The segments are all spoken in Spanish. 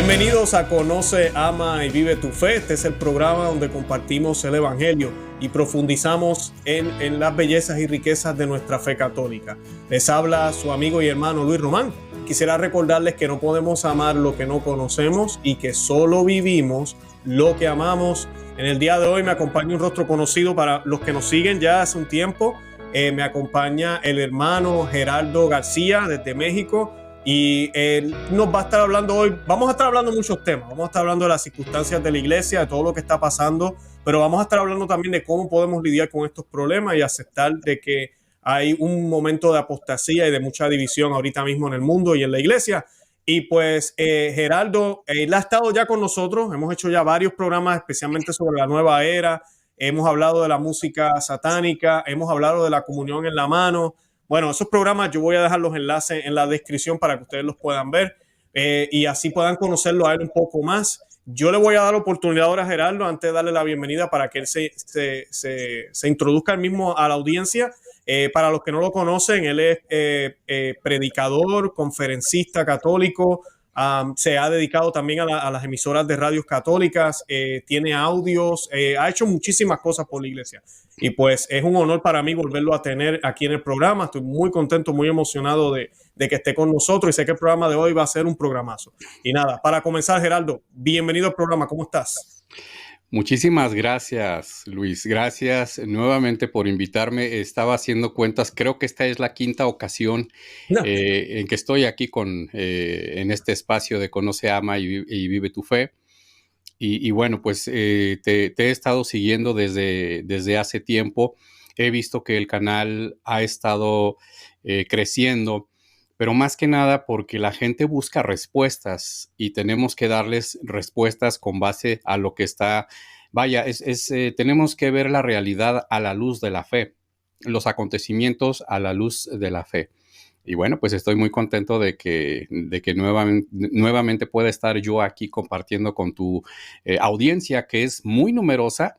Bienvenidos a Conoce, Ama y Vive tu Fe. Este es el programa donde compartimos el Evangelio y profundizamos en las bellezas y riquezas de nuestra fe católica. Les habla su amigo y hermano Luis Román. Quisiera recordarles que no podemos amar lo que no conocemos y que solo vivimos lo que amamos. En el día de hoy me acompaña un rostro conocido para los que nos siguen ya hace un tiempo. Me acompaña el hermano Gerardo García desde México. Y él nos va a estar hablando hoy, vamos a estar hablando de muchos temas, vamos a estar hablando de las circunstancias de la iglesia, de todo lo que está pasando, pero vamos a estar hablando también de cómo podemos lidiar con estos problemas y aceptar de que hay un momento de apostasía y de mucha división ahorita mismo en el mundo y en la iglesia. Y pues Gerardo, él ha estado ya con nosotros, hemos hecho ya varios programas especialmente sobre la nueva era, hemos hablado de la música satánica, hemos hablado de la comunión en la mano. Bueno, esos programas yo voy a dejar los enlaces en la descripción para que ustedes los puedan ver y así puedan conocerlo a él un poco más. Yo le voy a dar la oportunidad ahora a Gerardo antes de darle la bienvenida para que él se introduzca él mismo a la audiencia. Para los que no lo conocen, él es predicador, conferencista católico, se ha dedicado también a las emisoras de radios católicas, tiene audios, ha hecho muchísimas cosas por la iglesia. Y pues es un honor para mí volverlo a tener aquí en el programa. Estoy muy contento, muy emocionado de que esté con nosotros y sé que el programa de hoy va a ser un programazo. Y nada, para comenzar, Gerardo, bienvenido al programa. ¿Cómo estás? Muchísimas gracias, Luis. Gracias nuevamente por invitarme. Estaba haciendo cuentas. Creo que esta es la quinta ocasión en que estoy aquí en este espacio de Conoce, Ama y Vive tu Fe. Y bueno, pues te he estado siguiendo desde hace tiempo. He visto que el canal ha estado creciendo, pero más que nada porque la gente busca respuestas y tenemos que darles respuestas con base a lo que está. Vaya, tenemos que ver la realidad a la luz de la fe, los acontecimientos a la luz de la fe. Y bueno, pues estoy muy contento de que nuevamente pueda estar yo aquí compartiendo con tu audiencia, que es muy numerosa.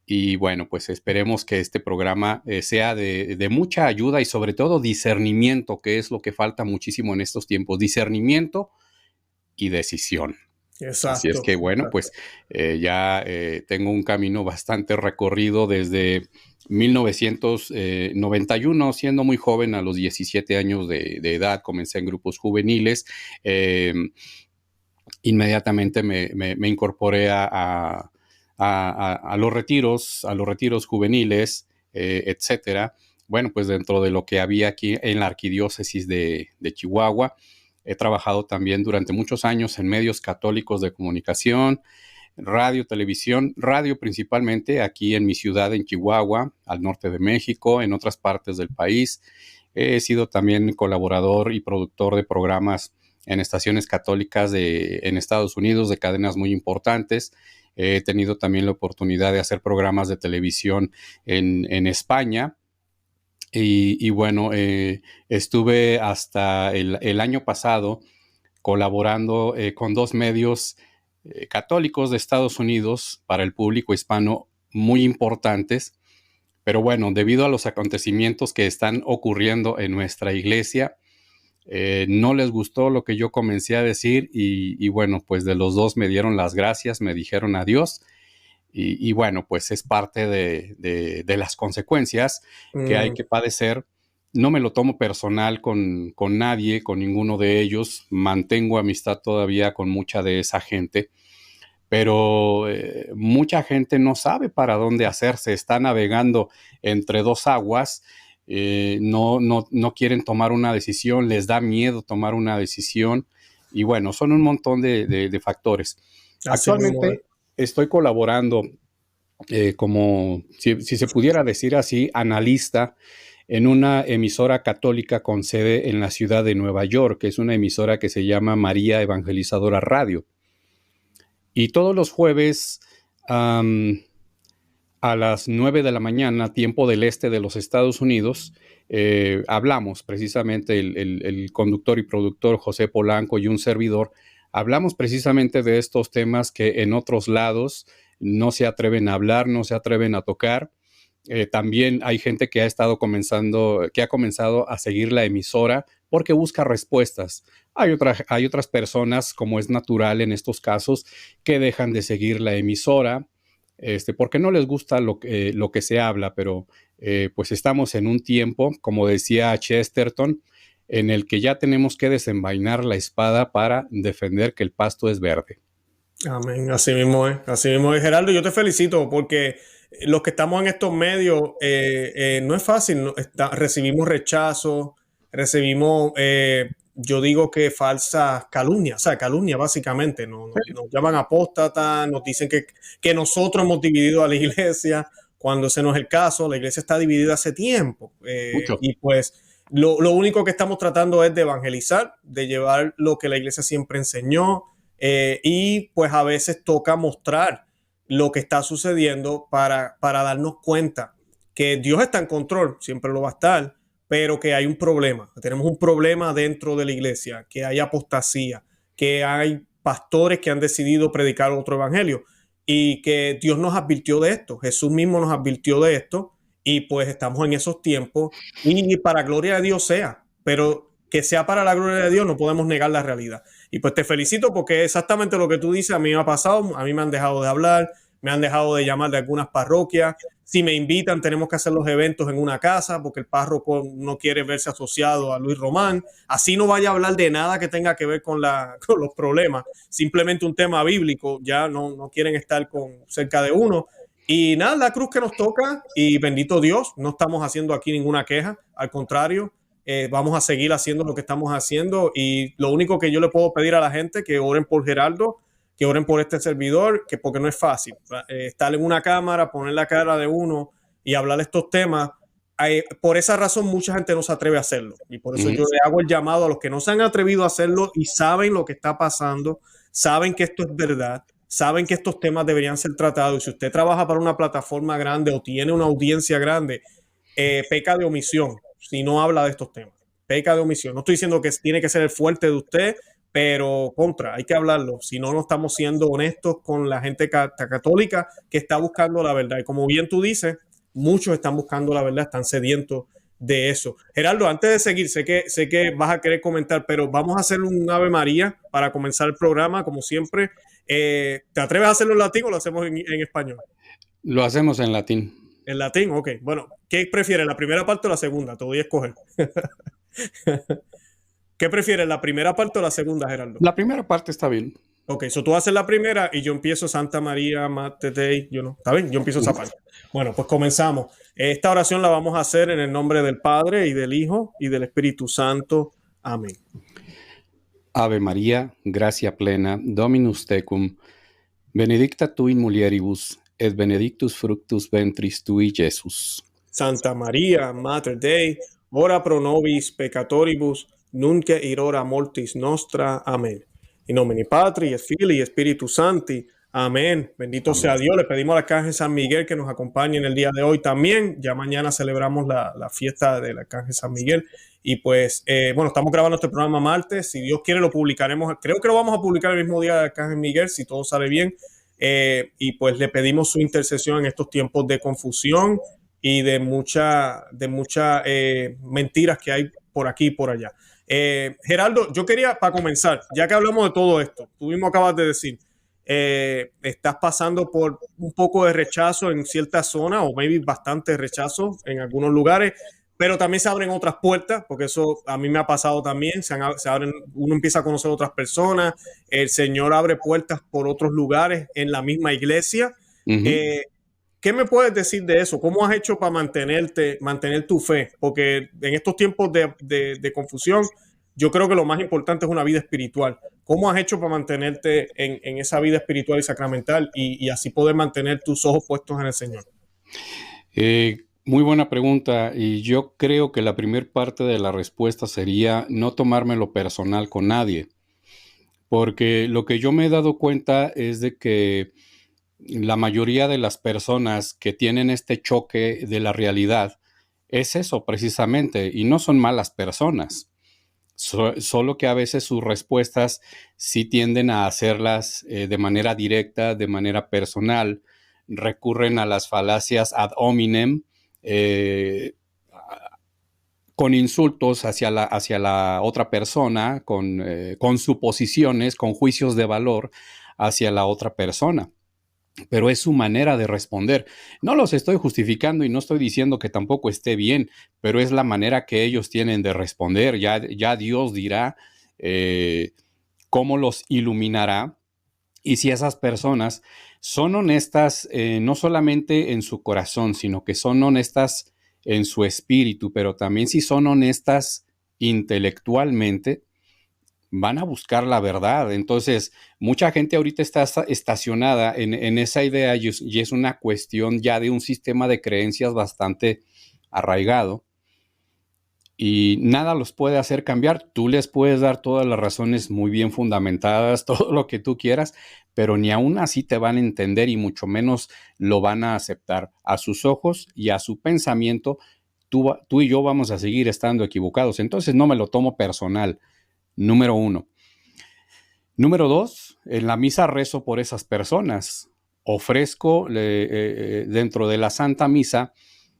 Y bueno, pues esperemos que este programa sea de mucha ayuda y sobre todo discernimiento, que es lo que falta muchísimo en estos tiempos, discernimiento y decisión. Exacto. Así es que bueno, pues ya tengo un camino bastante recorrido desde 1991, siendo muy joven, a los 17 años de edad, comencé en grupos juveniles. Inmediatamente me incorporé a los retiros juveniles, etcétera. Bueno, pues dentro de lo que había aquí en la arquidiócesis de Chihuahua, he trabajado también durante muchos años en medios católicos de comunicación, radio, televisión, radio principalmente aquí en mi ciudad, en Chihuahua, al norte de México, en otras partes del país. He sido también colaborador y productor de programas en estaciones católicas en Estados Unidos, de cadenas muy importantes. He tenido también la oportunidad de hacer programas de televisión en España. Y bueno, estuve hasta el año pasado colaborando con dos medios católicos de Estados Unidos para el público hispano muy importantes. Pero bueno, debido a los acontecimientos que están ocurriendo en nuestra iglesia, no les gustó lo que yo comencé a decir y bueno, pues de los dos me dieron las gracias, me dijeron adiós. Y bueno, pues es parte de las consecuencias que hay que padecer. No me lo tomo personal con nadie, con ninguno de ellos. Mantengo amistad todavía con mucha de esa gente, pero mucha gente no sabe para dónde hacerse. Está navegando entre dos aguas. No quieren tomar una decisión, les da miedo tomar una decisión. Y bueno, son un montón de factores. Actualmente estoy colaborando como, si se pudiera decir así, analista en una emisora católica con sede en la ciudad de Nueva York, que es una emisora que se llama María Evangelizadora Radio. Y todos los jueves a las 9 de la mañana, tiempo del este de los Estados Unidos, hablamos precisamente el conductor y productor José Polanco y un servidor, hablamos precisamente de estos temas que en otros lados no se atreven a hablar, no se atreven a tocar. También hay gente que ha comenzado a seguir la emisora porque busca respuestas. Hay otras personas, como es natural en estos casos, que dejan de seguir la emisora, porque no les gusta lo que se habla, pero pues estamos en un tiempo, como decía Chesterton, en el que ya tenemos que desenvainar la espada para defender que el pasto es verde. Amén, así mismo es, Gerardo. Yo te felicito porque los que estamos en estos medios no es fácil, recibimos rechazo, recibimos, yo digo que falsas calumnias, o sea, calumnia básicamente, nos llaman apóstatas, nos dicen que nosotros hemos dividido a la iglesia, cuando ese no es el caso. La iglesia está dividida hace tiempo, Mucho. y pues lo único que estamos tratando es de evangelizar, de llevar lo que la iglesia siempre enseñó. Y pues a veces toca mostrar lo que está sucediendo para darnos cuenta que Dios está en control, siempre lo va a estar, pero que hay un problema. Tenemos un problema dentro de la iglesia, que hay apostasía, que hay pastores que han decidido predicar otro evangelio y que Dios nos advirtió de esto. Jesús mismo nos advirtió de esto y pues estamos en esos tiempos y para gloria de Dios sea, pero que sea para la gloria de Dios, no podemos negar la realidad. Y pues te felicito porque exactamente lo que tú dices a mí me ha pasado, a mí me han dejado de hablar, me han dejado de llamar de algunas parroquias. Si me invitan, tenemos que hacer los eventos en una casa porque el párroco no quiere verse asociado a Luis Román. Así no vaya a hablar de nada que tenga que ver con los problemas, simplemente un tema bíblico, ya no quieren estar cerca de uno. Y nada, la cruz que nos toca y bendito Dios, no estamos haciendo aquí ninguna queja, al contrario, vamos a seguir haciendo lo que estamos haciendo y lo único que yo le puedo pedir a la gente que oren por Gerardo, que oren por este servidor, que porque no es fácil estar en una cámara, poner la cara de uno y hablar de estos temas. Por esa razón mucha gente no se atreve a hacerlo y por eso yo le hago el llamado a los que no se han atrevido a hacerlo y saben lo que está pasando, saben que esto es verdad, saben que estos temas deberían ser tratados y si usted trabaja para una plataforma grande o tiene una audiencia grande, peca de omisión si no habla de estos temas. Peca de omisión. No estoy diciendo que tiene que ser el fuerte de usted, pero hay que hablarlo. Si no, no estamos siendo honestos con la gente católica que está buscando la verdad. Y como bien tú dices, muchos están buscando la verdad, están sedientos de eso. Gerardo, antes de seguir, sé que vas a querer comentar, pero vamos a hacer un Ave María para comenzar el programa, como siempre. ¿Te atreves a hacerlo en latín o lo hacemos en español? Lo hacemos en latín. En latín, ok. Bueno, ¿qué prefieres, la primera parte o la segunda? Te voy a escoger. ¿Qué prefieres, la primera parte o la segunda, Gerardo? La primera parte está bien. Ok, tú haces la primera y yo empiezo Santa María, Mater Dei. Yo no, ¿está bien? Yo empiezo esa parte. Bueno, pues comenzamos. Esta oración la vamos a hacer en el nombre del Padre y del Hijo y del Espíritu Santo. Amén. Ave María, gracia plena, Dominus tecum, benedicta tu in mulieribus, et benedictus fructus ventris tui, Iesus. Santa María, Mater Dei, ora pro nobis peccatoribus, nunc et in hora mortis nostra. Amén. In nomine Patri, et Filii, et Spiritus Sancti. Amén. Bendito sea Dios. Le pedimos al Arcángel San Miguel que nos acompañe en el día de hoy también. Ya mañana celebramos la fiesta del Arcángel San Miguel. Y pues, bueno, estamos grabando este programa martes. Si Dios quiere, lo publicaremos. Creo que lo vamos a publicar el mismo día del Arcángel Miguel, si todo sale bien. Y pues le pedimos su intercesión en estos tiempos de confusión y de muchas mentiras que hay por aquí y por allá. Gerardo, yo quería, para comenzar, ya que hablamos de todo esto, tú mismo acabas de decir, estás pasando por un poco de rechazo en ciertas zonas o maybe bastante rechazo en algunos lugares, pero también se abren otras puertas, porque eso a mí me ha pasado también, se abren, uno empieza a conocer otras personas, el Señor abre puertas por otros lugares en la misma iglesia. ¿Qué me puedes decir de eso? ¿Cómo has hecho para mantener tu fe? Porque en estos tiempos de confusión, yo creo que lo más importante es una vida espiritual. ¿Cómo has hecho para mantenerte en esa vida espiritual y sacramental y así poder mantener tus ojos puestos en el Señor? Muy buena pregunta, y yo creo que la primera parte de la respuesta sería no tomármelo personal con nadie, porque lo que yo me he dado cuenta es de que la mayoría de las personas que tienen este choque de la realidad es eso precisamente, y no son malas personas, solo que a veces sus respuestas sí tienden a hacerlas de manera directa, de manera personal, recurren a las falacias ad hominem, con insultos hacia la otra persona, con suposiciones, con juicios de valor hacia la otra persona. Pero es su manera de responder. No los estoy justificando y no estoy diciendo que tampoco esté bien, pero es la manera que ellos tienen de responder. Ya Dios dirá cómo los iluminará. Y si esas personas son honestas, no solamente en su corazón, sino que son honestas en su espíritu, pero también si son honestas intelectualmente, van a buscar la verdad. Entonces, mucha gente ahorita está estacionada en esa idea y es una cuestión ya de un sistema de creencias bastante arraigado y nada los puede hacer cambiar. Tú les puedes dar todas las razones muy bien fundamentadas, todo lo que tú quieras, pero ni aún así te van a entender y mucho menos lo van a aceptar. A sus ojos y a su pensamiento, tú y yo vamos a seguir estando equivocados. Entonces no me lo tomo personal. Número 1. Número 2, en la misa rezo por esas personas. Ofrezco dentro de la Santa Misa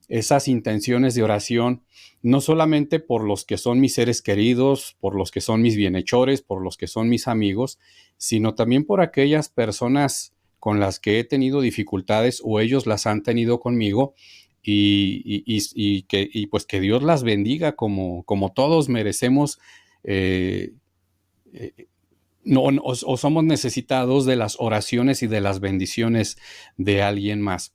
esas intenciones de oración, no solamente por los que son mis seres queridos, por los que son mis bienhechores, por los que son mis amigos, sino también por aquellas personas con las que he tenido dificultades o ellos las han tenido conmigo y pues que Dios las bendiga como todos merecemos. O somos necesitados de las oraciones y de las bendiciones de alguien más.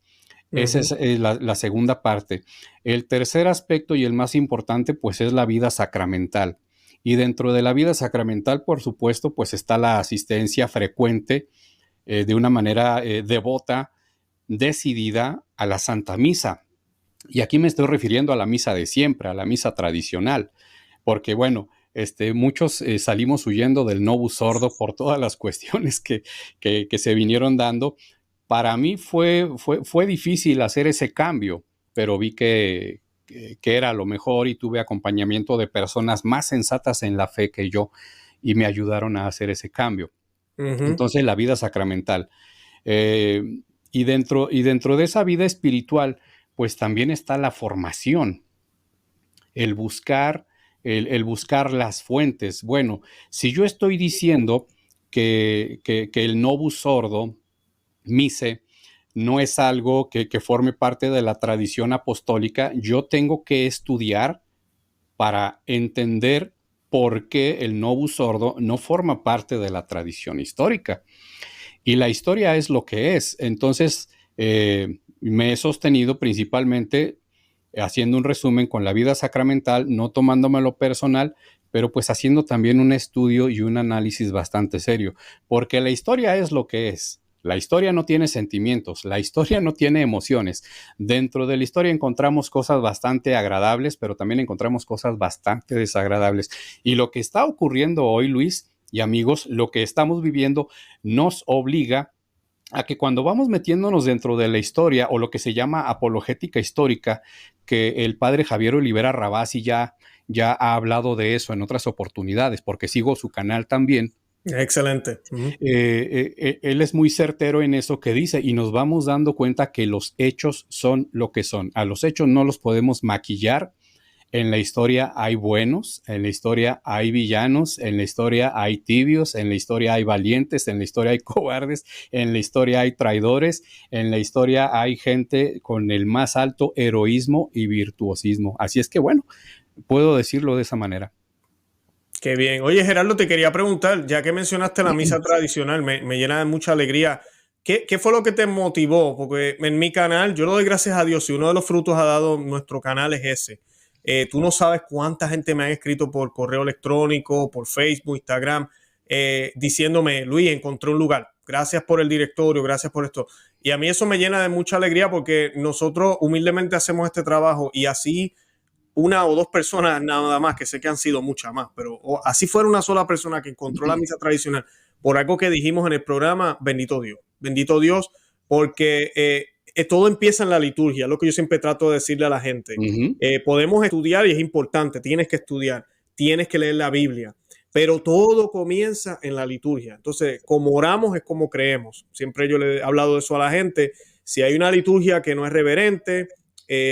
Esa es la segunda parte. El tercer aspecto y el más importante, pues es la vida sacramental. Y dentro de la vida sacramental, por supuesto, pues está la asistencia frecuente de una manera devota, decidida a la Santa Misa. Y aquí me estoy refiriendo a la misa de siempre, a la misa tradicional, porque bueno, muchos salimos huyendo del Novus Ordo por todas las cuestiones que se vinieron dando. Para mí fue difícil hacer ese cambio, pero vi que era lo mejor y tuve acompañamiento de personas más sensatas en la fe que yo y me ayudaron a hacer ese cambio. Entonces, la vida sacramental. Y dentro de esa vida espiritual, pues también está la formación, el buscar las fuentes. Bueno, si yo estoy diciendo que el Novus Ordo Mise no es algo que forme parte de la tradición apostólica, yo tengo que estudiar para entender por qué el Novus Ordo no forma parte de la tradición histórica. Y la historia es lo que es. Entonces, me he sostenido principalmente haciendo un resumen con la vida sacramental, no tomándomelo personal, pero pues haciendo también un estudio y un análisis bastante serio, porque la historia es lo que es. La historia no tiene sentimientos, la historia no tiene emociones. Dentro de la historia encontramos cosas bastante agradables, pero también encontramos cosas bastante desagradables. Y lo que está ocurriendo hoy, Luis y amigos, lo que estamos viviendo nos obliga a que cuando vamos metiéndonos dentro de la historia o lo que se llama apologética histórica, que el padre Javier Olivera Rabasi ya ha hablado de eso en otras oportunidades, porque sigo su canal también. Excelente. Él es muy certero en eso que dice y nos vamos dando cuenta que los hechos son lo que son. A los hechos no los podemos maquillar. En la historia hay buenos, en la historia hay villanos, en la historia hay tibios, en la historia hay valientes, en la historia hay cobardes, en la historia hay traidores, en la historia hay gente con el más alto heroísmo y virtuosismo. Así es que bueno, puedo decirlo de esa manera. Qué bien. Oye, Gerardo, te quería preguntar, ya que mencionaste la misa tradicional, me llena de mucha alegría. ¿Qué fue lo que te motivó? Porque en mi canal, yo le doy gracias a Dios, y uno de los frutos ha dado nuestro canal es ese. Tú no sabes cuánta gente me ha escrito por correo electrónico, por Facebook, Instagram, diciéndome, Luis, encontré un lugar. Gracias por el directorio, gracias por esto. Y a mí eso me llena de mucha alegría porque nosotros humildemente hacemos este trabajo y así una o dos personas nada más, que sé que han sido muchas más, pero así fuera una sola persona que encontró la misa tradicional por algo que dijimos en el programa, bendito Dios, porque todo empieza en la liturgia, lo que yo siempre trato de decirle a la gente. Podemos estudiar y es importante, tienes que estudiar, tienes que leer la Biblia, pero todo comienza en la liturgia. Entonces, como oramos es como creemos. Siempre yo le he hablado de eso a la gente. Si hay una liturgia que no es reverente,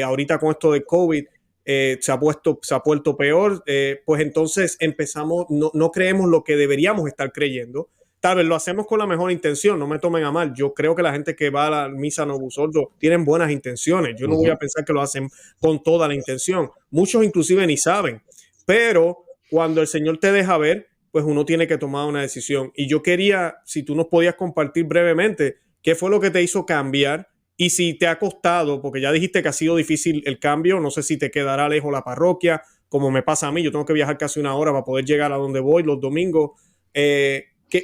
ahorita con esto de COVID, se ha puesto peor, pues entonces empezamos, no creemos lo que deberíamos estar creyendo. Tal vez lo hacemos con la mejor intención, no me tomen a mal. Yo creo que la gente que va a la misa Novus Ordo tienen buenas intenciones. Yo no voy a pensar que lo hacen con toda la intención. Muchos inclusive ni saben. Pero cuando el Señor te deja ver, pues uno tiene que tomar una decisión. Y yo quería, si tú nos podías compartir brevemente, qué fue lo que te hizo cambiar y si te ha costado, porque ya dijiste que ha sido difícil el cambio, no sé si te quedará lejos la parroquia, como me pasa a mí, yo tengo que viajar casi una hora para poder llegar a donde voy los domingos.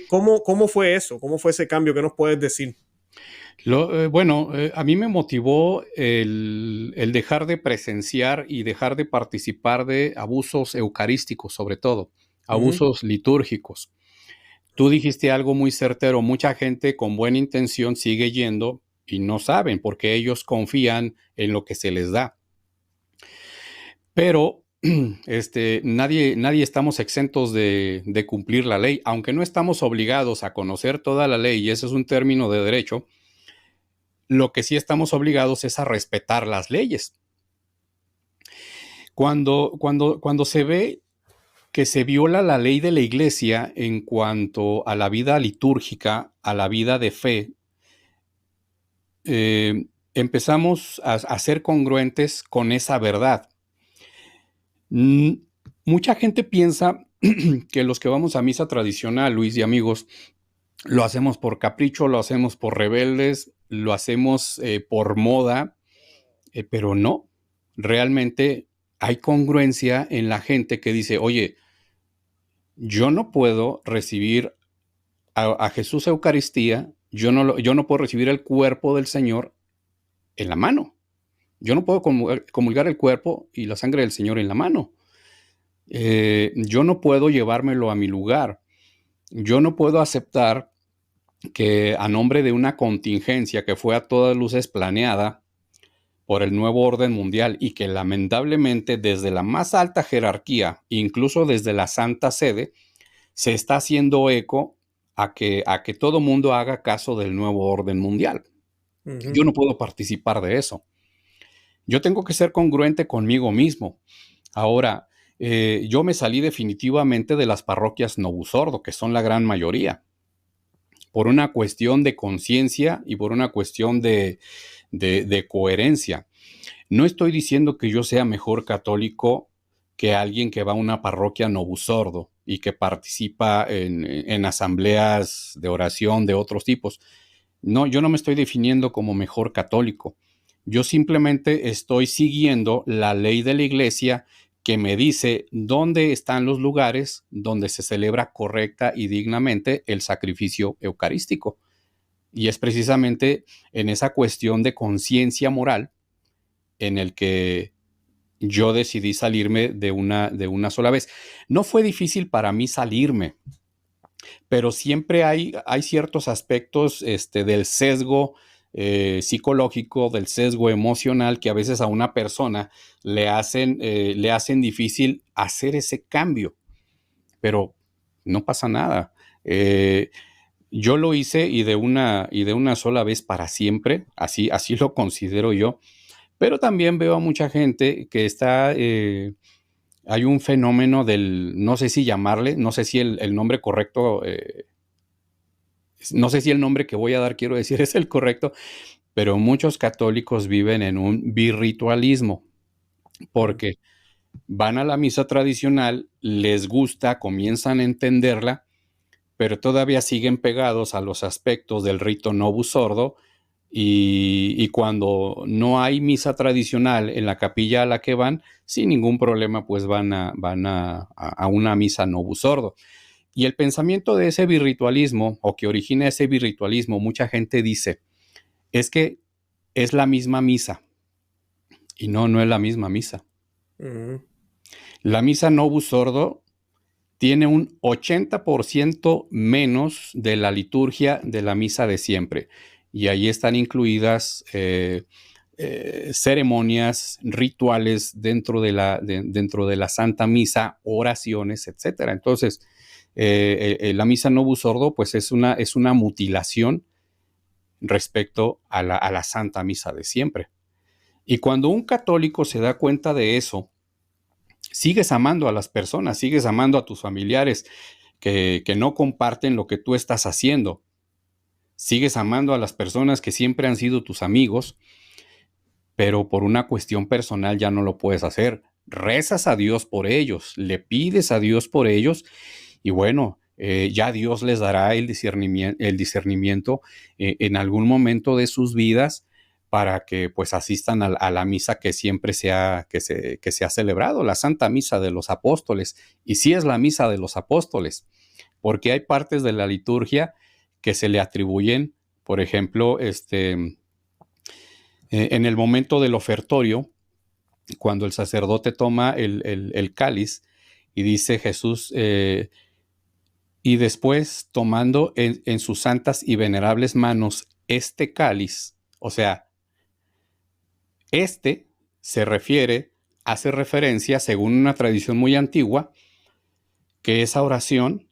¿Cómo fue eso? ¿Cómo fue ese cambio? ¿Qué nos puedes decir? A mí me motivó el dejar de presenciar y dejar de participar de abusos eucarísticos, sobre todo, abusos litúrgicos. Tú dijiste algo muy certero, mucha gente con buena intención sigue yendo y no saben porque ellos confían en lo que se les da. Pero nadie estamos exentos de cumplir la ley, aunque no estamos obligados a conocer toda la ley, y ese es un término de derecho. Lo que sí estamos obligados es a respetar las leyes. Cuando se ve que se viola la ley de la iglesia en cuanto a la vida litúrgica, a la vida de fe, empezamos a ser congruentes con esa verdad. Mucha gente piensa que los que vamos a misa tradicional, Luis y amigos, lo hacemos por capricho, lo hacemos por rebeldes, lo hacemos por moda, pero no. Realmente hay congruencia en la gente que dice, oye, yo no puedo recibir a Jesús Eucaristía, yo no puedo recibir el cuerpo del Señor en la mano. Yo no puedo comulgar el cuerpo y la sangre del Señor en la mano. Yo no puedo llevármelo a mi lugar. Yo no puedo aceptar que a nombre de una contingencia que fue a todas luces planeada por el nuevo orden mundial y que lamentablemente desde la más alta jerarquía, incluso desde la Santa Sede, se está haciendo eco a que todo mundo haga caso del nuevo orden mundial. Yo no puedo participar de eso. Yo tengo que ser congruente conmigo mismo. Ahora, yo me salí definitivamente de las parroquias Novus Ordo, que son la gran mayoría, por una cuestión de conciencia y por una cuestión de coherencia. No estoy diciendo que yo sea mejor católico que alguien que va a una parroquia Novus Ordo y que participa en asambleas de oración de otros tipos. No, yo no me estoy definiendo como mejor católico. Yo simplemente estoy siguiendo la ley de la iglesia que me dice dónde están los lugares donde se celebra correcta y dignamente el sacrificio eucarístico. Y es precisamente en esa cuestión de conciencia moral en el que yo decidí salirme de una sola vez. No fue difícil para mí salirme, pero siempre hay ciertos aspectos del sesgo psicológico, del sesgo emocional que a veces a una persona le hacen difícil hacer ese cambio, pero no pasa nada. Yo lo hice y de una sola vez para siempre, así lo considero yo, pero también veo a mucha gente que está, hay un fenómeno no sé si llamarle, no sé si el nombre correcto, no sé si el nombre que voy a dar, quiero decir, es el correcto, pero muchos católicos viven en un birritualismo, porque van a la misa tradicional, les gusta, comienzan a entenderla, pero todavía siguen pegados a los aspectos del rito Novus Ordo, y cuando no hay misa tradicional en la capilla a la que van, sin ningún problema, pues van a una misa Novus Ordo. Y el pensamiento de ese birritualismo, o que origina ese birritualismo, mucha gente dice, es que es la misma misa. Y no es la misma misa. La misa Novus Ordo tiene un 80% menos de la liturgia de la misa de siempre. Y ahí están incluidas ceremonias, rituales dentro de la Santa Misa, oraciones, etc. Entonces, la misa Novus Ordo pues es una mutilación respecto a la Santa Misa de siempre. Y cuando un católico se da cuenta de eso, sigues amando a las personas, sigues amando a tus familiares que no comparten lo que tú estás haciendo. Sigues amando a las personas que siempre han sido tus amigos, pero por una cuestión personal ya no lo puedes hacer. Rezas a Dios por ellos, le pides a Dios por ellos y bueno, ya Dios les dará el discernimiento en algún momento de sus vidas para que pues asistan a la misa que siempre se ha celebrado, la Santa Misa de los Apóstoles. Y sí es la Misa de los Apóstoles, porque hay partes de la liturgia que se le atribuyen, por ejemplo, en el momento del ofertorio, cuando el sacerdote toma el cáliz y dice Jesús, y después tomando en sus santas y venerables manos este cáliz, o sea, se hace referencia, según una tradición muy antigua, que esa oración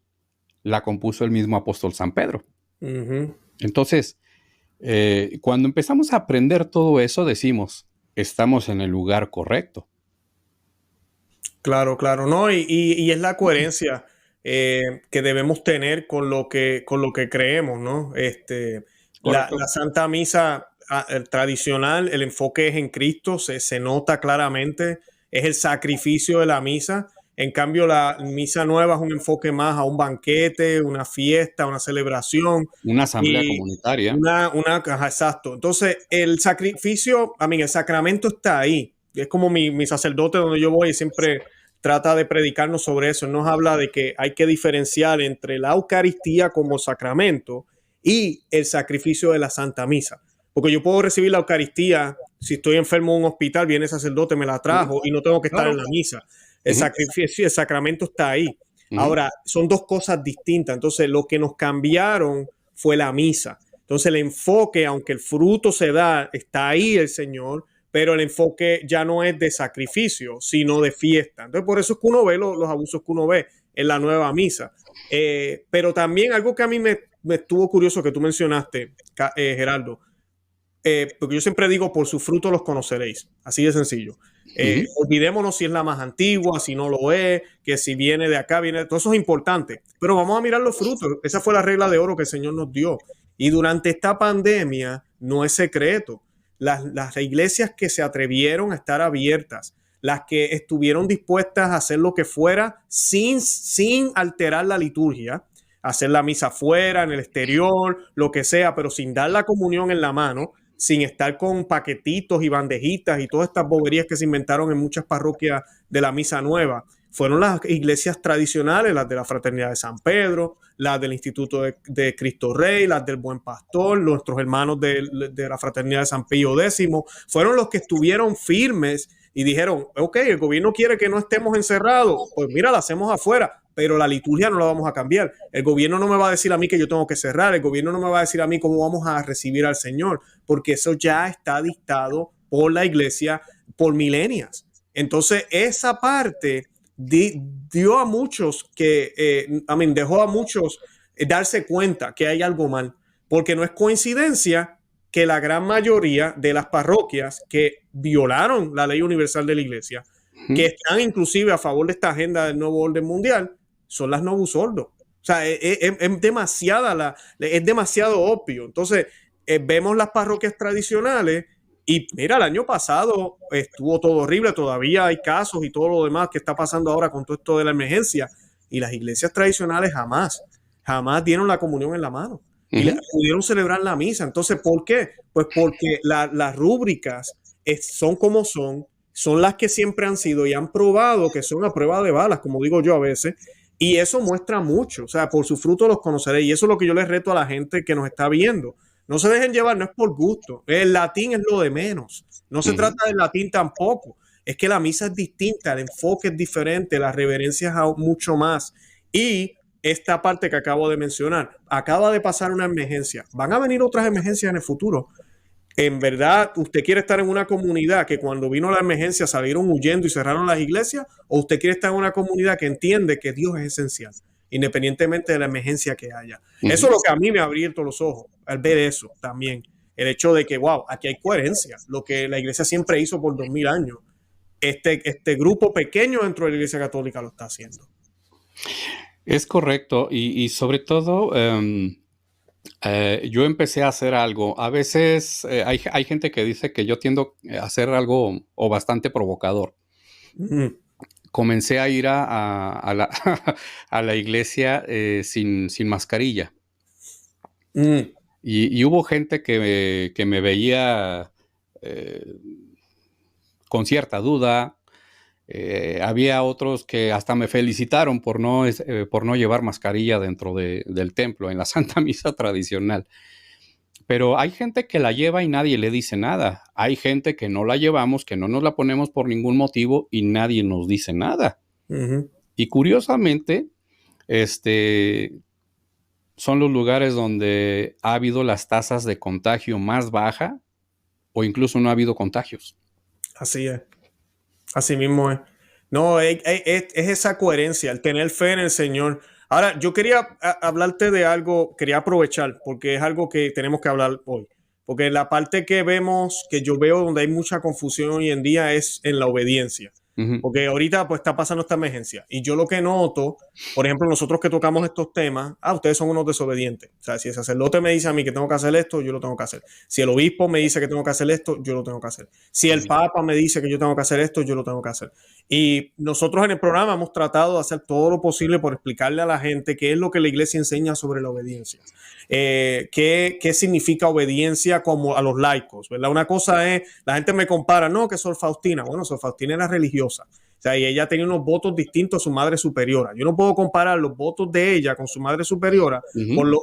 la compuso el mismo apóstol San Pedro. Uh-huh. Entonces, cuando empezamos a aprender todo eso, decimos, estamos en el lugar correcto. Claro, claro, ¿no? Y es la coherencia que debemos tener con lo que creemos, ¿no? La Santa Misa el tradicional, el enfoque es en Cristo, se nota claramente, es el sacrificio de la misa. En cambio, la misa nueva es un enfoque más a un banquete, una fiesta, una celebración. Una asamblea comunitaria. Exacto. Entonces, el sacrificio, el sacramento está ahí. Es como mi sacerdote donde yo voy siempre trata de predicarnos sobre eso. Él nos habla de que hay que diferenciar entre la Eucaristía como sacramento y el sacrificio de la Santa Misa. Porque yo puedo recibir la Eucaristía, si estoy enfermo en un hospital, viene el sacerdote, me la trajo y no tengo que estar en la misa. El sacrificio, el sacramento está ahí. Ahora, son dos cosas distintas. Entonces, lo que nos cambiaron fue la misa. Entonces, el enfoque, aunque el fruto se da, está ahí el Señor, pero el enfoque ya no es de sacrificio, sino de fiesta. Entonces, por eso es que uno ve los abusos que uno ve en la nueva misa. Pero también algo que a mí me estuvo curioso que tú mencionaste, Gerardo, porque yo siempre digo, por su fruto los conoceréis. Así de sencillo. Olvidémonos si es la más antigua, si no lo es, que si viene de acá, viene, todo eso es importante. Pero vamos a mirar los frutos. Esa fue la regla de oro que el Señor nos dio. Y durante esta pandemia no es secreto. Las iglesias que se atrevieron a estar abiertas, las que estuvieron dispuestas a hacer lo que fuera sin alterar la liturgia, hacer la misa afuera, en el exterior, lo que sea, pero sin dar la comunión en la mano, sin estar con paquetitos y bandejitas y todas estas boberías que se inventaron en muchas parroquias de la misa nueva. Fueron las iglesias tradicionales, las de la Fraternidad de San Pedro, las del Instituto de Cristo Rey, las del Buen Pastor, nuestros hermanos de la Fraternidad de San Pío X, fueron los que estuvieron firmes y dijeron, ok, el gobierno quiere que no estemos encerrados, pues mira, la hacemos afuera, pero la liturgia no la vamos a cambiar. El gobierno no me va a decir a mí que yo tengo que cerrar, el gobierno no me va a decir a mí cómo vamos a recibir al Señor, porque eso ya está dictado por la iglesia por milenias. Entonces, esa parte dio a muchos dejó a muchos darse cuenta que hay algo mal, porque no es coincidencia que la gran mayoría de las parroquias que violaron la ley universal de la iglesia, que están inclusive a favor de esta agenda del nuevo orden mundial, son las Novus Ordo. O sea, es demasiado obvio. Entonces, vemos las parroquias tradicionales y mira, el año pasado estuvo todo horrible, todavía hay casos y todo lo demás que está pasando ahora con todo esto de la emergencia. Y las iglesias tradicionales jamás dieron la comunión en la mano. Y pudieron celebrar la misa. Entonces, ¿por qué? Pues porque las rúbricas son como son las que siempre han sido y han probado que son a prueba de balas, como digo yo a veces. Y eso muestra mucho. O sea, por su fruto los conoceréis. Y eso es lo que yo les reto a la gente que nos está viendo. No se dejen llevar, no es por gusto. El latín es lo de menos. No se trata del latín tampoco. Es que la misa es distinta, el enfoque es diferente, la reverencia es mucho más. Y esta parte que acabo de mencionar, acaba de pasar una emergencia. Van a venir otras emergencias en el futuro. En verdad, ¿usted quiere estar en una comunidad que cuando vino la emergencia salieron huyendo y cerraron las iglesias? ¿O usted quiere estar en una comunidad que entiende que Dios es esencial, independientemente de la emergencia que haya? Eso es lo que a mí me ha abierto los ojos al ver eso también. el hecho de que, wow, aquí hay coherencia, lo que la iglesia siempre hizo por 2000 años. Este grupo pequeño dentro de la iglesia católica lo está haciendo. Es correcto y sobre todo yo empecé a hacer algo. A veces hay gente que dice que yo tiendo a hacer algo o bastante provocador. Comencé a ir a la, a la iglesia sin mascarilla. Y hubo gente que me veía con cierta duda. Había otros que hasta me felicitaron por no llevar mascarilla dentro del templo, en la Santa Misa tradicional. Pero hay gente que la lleva y nadie le dice nada. Hay gente que no la llevamos, que no nos la ponemos por ningún motivo y nadie nos dice nada. Y curiosamente, son los lugares donde ha habido las tasas de contagio más baja o incluso no ha habido contagios. Así es. Así mismo es. No, es esa coherencia, el tener fe en el Señor. Ahora, yo quería hablarte de algo, quería aprovechar, porque es algo que tenemos que hablar hoy. Porque la parte que vemos, que yo veo donde hay mucha confusión hoy en día es en la obediencia. Porque ahorita pues está pasando esta emergencia. Y yo lo que noto, por ejemplo, nosotros que tocamos estos temas, ustedes son unos desobedientes. O sea, si el sacerdote me dice a mí que tengo que hacer esto, yo lo tengo que hacer. Si el obispo me dice que tengo que hacer esto, yo lo tengo que hacer. Si el papa me dice que yo tengo que hacer esto, yo lo tengo que hacer. Y nosotros en el programa hemos tratado de hacer todo lo posible por explicarle a la gente qué es lo que la iglesia enseña sobre la obediencia. Qué significa obediencia como a los laicos, ¿verdad? Una cosa es, la gente me compara, no, que Sor Faustina. Bueno, Sor Faustina era religiosa. O sea, y ella tenía unos votos distintos a su madre superiora. Yo no puedo comparar los votos de ella con su madre superiora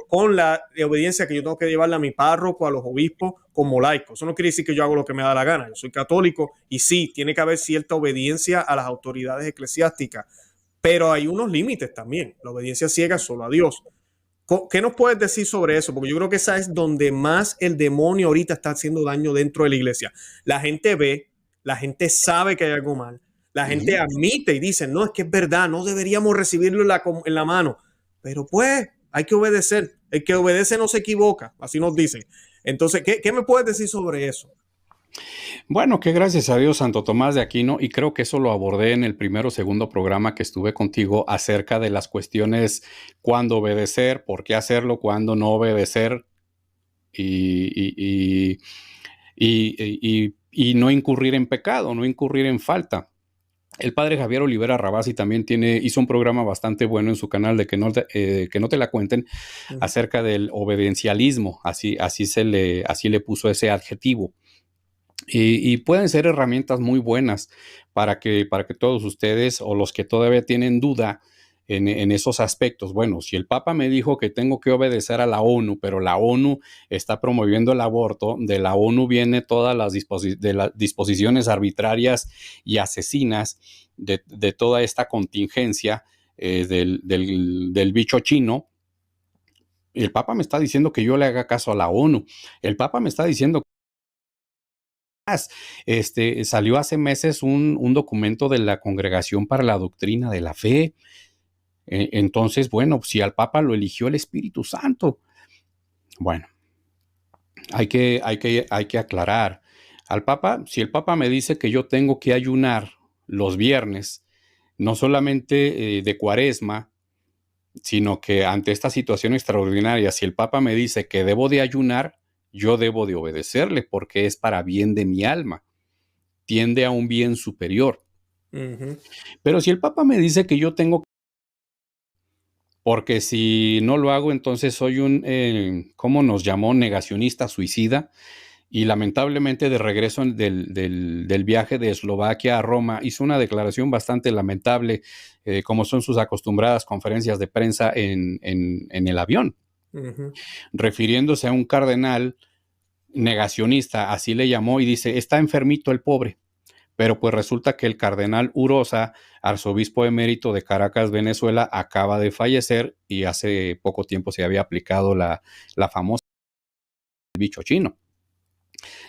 con la obediencia que yo tengo que llevarle a mi párroco, a los obispos, como laico. Eso no quiere decir que yo hago lo que me da la gana. Yo soy católico y sí, tiene que haber cierta obediencia a las autoridades eclesiásticas, pero hay unos límites también. La obediencia ciega es solo a Dios. ¿Qué nos puedes decir sobre eso? Porque yo creo que esa es donde más el demonio ahorita está haciendo daño dentro de la iglesia. La gente ve, la gente sabe que hay algo mal, la gente admite y dice, no, es que es verdad, no deberíamos recibirlo en la mano, pero pues hay que obedecer. El que obedece no se equivoca, así nos dicen. Entonces, ¿qué me puedes decir sobre eso? Bueno, que gracias a Dios, Santo Tomás de Aquino, y creo que eso lo abordé en el primero o segundo programa que estuve contigo acerca de las cuestiones cuándo obedecer, por qué hacerlo, cuándo no obedecer y no incurrir en pecado, no incurrir en falta. El padre Javier Olivera Rabasi también hizo un programa bastante bueno en su canal de que no te la cuenten acerca del obediencialismo, así le puso ese adjetivo. Y pueden ser herramientas muy buenas para que todos ustedes o los que todavía tienen duda en esos aspectos. Bueno, si el Papa me dijo que tengo que obedecer a la ONU, pero la ONU está promoviendo el aborto, de la ONU viene todas las disposiciones arbitrarias y asesinas de toda esta contingencia del bicho chino. El Papa me está diciendo que yo le haga caso a la ONU. El Papa me está diciendo salió hace meses un documento de la Congregación para la Doctrina de la Fe. Entonces, bueno, si al Papa lo eligió el Espíritu Santo, bueno, hay que aclarar. Al Papa, si el Papa me dice que yo tengo que ayunar los viernes, no solamente de Cuaresma, sino que ante esta situación extraordinaria, si el Papa me dice que debo de ayunar, yo debo de obedecerle porque es para bien de mi alma, tiende a un bien superior. Pero si el Papa me dice que yo tengo, porque si no lo hago, entonces soy ¿cómo nos llamó? Negacionista suicida. Y lamentablemente de regreso del viaje de Eslovaquia a Roma hizo una declaración bastante lamentable, como son sus acostumbradas conferencias de prensa en el avión. Refiriéndose a un cardenal negacionista, así le llamó, y dice, está enfermito el pobre. Pero pues resulta que el cardenal Urosa, arzobispo emérito de Caracas, Venezuela, acaba de fallecer y hace poco tiempo se había aplicado la famosa bicho chino.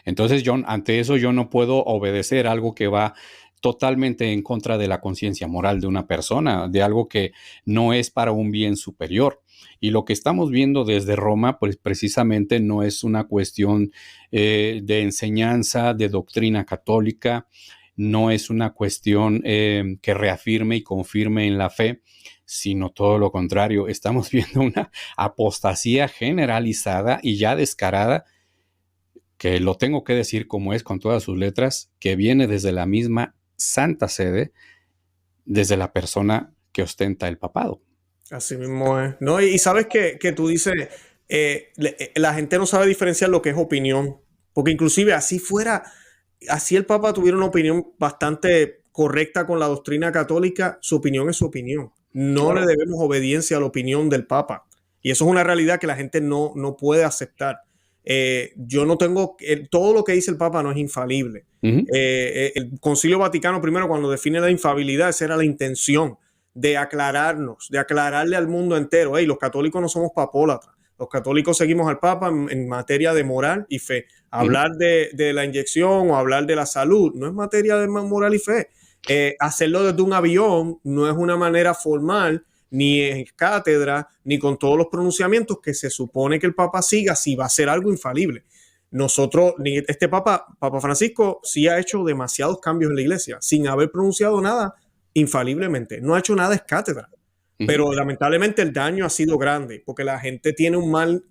Entonces ante eso yo no puedo obedecer algo que va totalmente en contra de la conciencia moral de una persona, de algo que no es para un bien superior. Y lo que estamos viendo desde Roma, pues precisamente no es una cuestión de enseñanza, de doctrina católica, no es una cuestión que reafirme y confirme en la fe, sino todo lo contrario. Estamos viendo una apostasía generalizada y ya descarada, que lo tengo que decir como es con todas sus letras, que viene desde la misma Santa Sede, desde la persona que ostenta el papado. Así mismo es. No, y sabes que tú dices, la gente no sabe diferenciar lo que es opinión, porque inclusive así el Papa tuviera una opinión bastante correcta con la doctrina católica, su opinión es su opinión. No le debemos obediencia a la opinión del Papa. Y eso es una realidad que la gente no puede aceptar. Yo no tengo, todo lo que dice el Papa no es infalible. El Concilio Vaticano primero, cuando define la infabilidad, esa era la intención de aclararnos, de aclararle al mundo entero, hey, los católicos no somos papólatras, los católicos seguimos al Papa en materia de moral y fe. Hablar de la inyección o hablar de la salud no es materia de moral y fe. Hacerlo desde un avión no es una manera formal, ni en cátedra, ni con todos los pronunciamientos que se supone que el Papa siga si va a ser algo infalible. Nosotros, este Papa Francisco, sí ha hecho demasiados cambios en la iglesia, sin haber pronunciado nada infaliblemente. No ha hecho nada, es cátedra. Pero lamentablemente el daño ha sido grande, porque la gente tiene un mal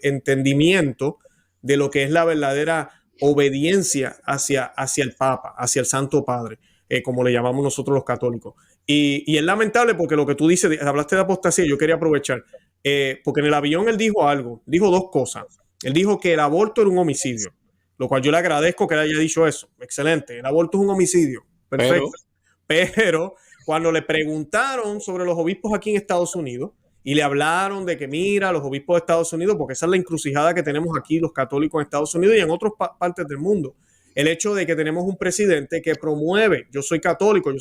entendimiento de lo que es la verdadera obediencia hacia el Papa, hacia el Santo Padre, como le llamamos nosotros los católicos. Y es lamentable porque lo que tú dices, hablaste de apostasía, yo quería aprovechar, porque en el avión él dijo algo, dijo dos cosas. Él dijo que el aborto era un homicidio, lo cual yo le agradezco que él haya dicho eso. Excelente, el aborto es un homicidio, perfecto. Pero cuando le preguntaron sobre los obispos aquí en Estados Unidos y le hablaron de que mira, los obispos de Estados Unidos, porque esa es la encrucijada que tenemos aquí los católicos en Estados Unidos y en otras partes del mundo, el hecho de que tenemos un presidente que promueve, yo soy católico,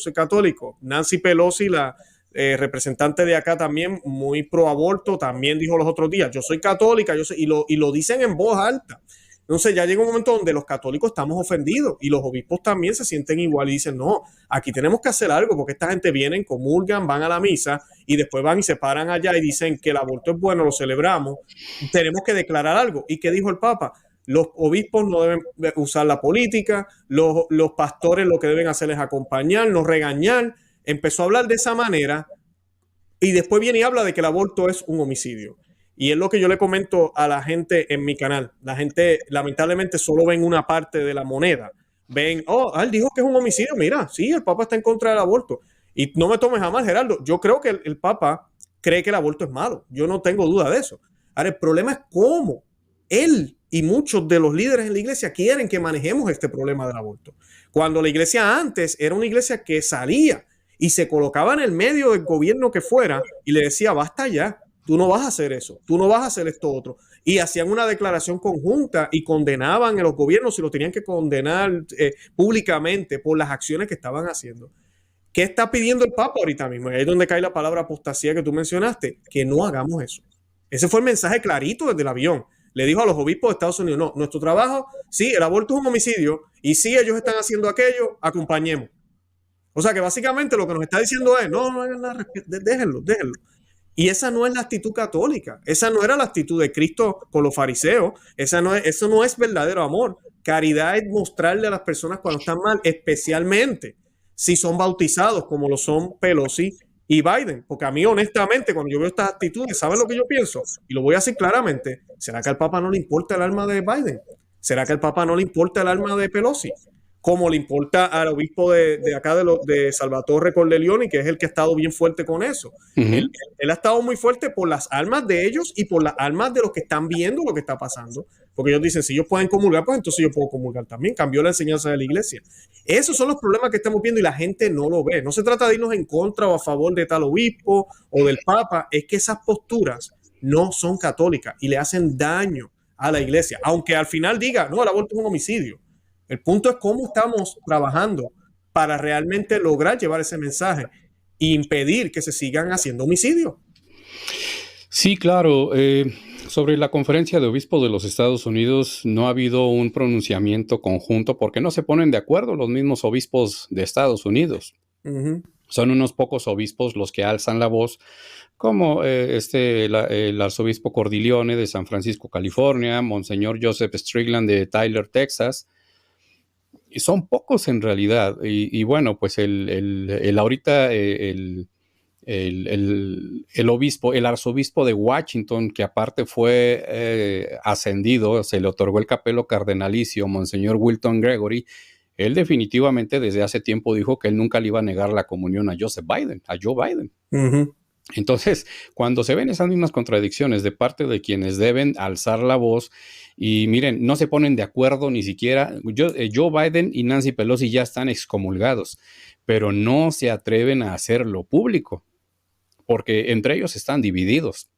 Nancy Pelosi, la representante de acá también, muy pro aborto, también dijo los otros días, yo soy católica, y lo dicen en voz alta. Entonces ya llega un momento donde los católicos estamos ofendidos y los obispos también se sienten igual y dicen, no, aquí tenemos que hacer algo porque esta gente vienen, comulgan, van a la misa y después van y se paran allá y dicen que el aborto es bueno, lo celebramos, tenemos que declarar algo. ¿Y qué dijo el Papa? Los obispos no deben usar la política, los pastores lo que deben hacer es acompañar, no regañar. Empezó a hablar de esa manera y después viene y habla de que el aborto es un homicidio. Y es lo que yo le comento a la gente en mi canal. La gente lamentablemente solo ven una parte de la moneda. Ven, él dijo que es un homicidio. Mira, sí, el Papa está en contra del aborto. Y no me tomes a mal, Gerardo. Yo creo que el Papa cree que el aborto es malo. Yo no tengo duda de eso. Ahora, el problema es cómo él y muchos de los líderes en la iglesia quieren que manejemos este problema del aborto. Cuando la iglesia antes era una iglesia que salía y se colocaba en el medio del gobierno que fuera y le decía, basta ya. Tú no vas a hacer eso, tú no vas a hacer esto otro. Y hacían una declaración conjunta y condenaban a los gobiernos si lo tenían que condenar públicamente por las acciones que estaban haciendo. ¿Qué está pidiendo el Papa ahorita mismo? Ahí es donde cae la palabra apostasía que tú mencionaste, que no hagamos eso. Ese fue el mensaje clarito desde el avión. Le dijo a los obispos de Estados Unidos, no, nuestro trabajo, sí, el aborto es un homicidio y sí, ellos están haciendo aquello, acompañemos. O sea que básicamente lo que nos está diciendo es, no hagan nada, déjenlo. Y esa no es la actitud católica. Esa no era la actitud de Cristo con los fariseos. Eso no es verdadero amor. Caridad es mostrarle a las personas cuando están mal, especialmente si son bautizados como lo son Pelosi y Biden. Porque a mí, honestamente, cuando yo veo estas actitudes, ¿saben lo que yo pienso? Y lo voy a decir claramente. ¿Será que al Papa no le importa el alma de Biden? ¿Será que al Papa no le importa el alma de Pelosi? Como le importa al obispo de acá de Salvatore Cordileone, que es el que ha estado bien fuerte con eso. Él ha estado muy fuerte por las almas de ellos y por las almas de los que están viendo lo que está pasando. Porque ellos dicen, si ellos pueden comulgar, pues entonces yo puedo comulgar también. Cambió la enseñanza de la iglesia. Esos son los problemas que estamos viendo y la gente no lo ve. No se trata de irnos en contra o a favor de tal obispo o del Papa. Es que esas posturas no son católicas y le hacen daño a la iglesia. Aunque al final diga, no, el aborto es un homicidio. El punto es cómo estamos trabajando para realmente lograr llevar ese mensaje e impedir que se sigan haciendo homicidios. Sí, claro. Sobre la conferencia de obispos de los Estados Unidos no ha habido un pronunciamiento conjunto porque no se ponen de acuerdo los mismos obispos de Estados Unidos. Son unos pocos obispos los que alzan la voz, como el arzobispo Cordilione de San Francisco, California, Monseñor Joseph Strickland de Tyler, Texas. Y son pocos en realidad. Y bueno, pues ahorita el obispo, el arzobispo de Washington, que aparte fue ascendido, se le otorgó el capelo cardenalicio, Monseñor Wilton Gregory. Él definitivamente desde hace tiempo dijo que él nunca le iba a negar la comunión a Joe Biden. Ujú. Entonces, cuando se ven esas mismas contradicciones de parte de quienes deben alzar la voz, y miren, no se ponen de acuerdo ni siquiera, Joe Biden y Nancy Pelosi ya están excomulgados, pero no se atreven a hacerlo público, porque entre ellos están divididos.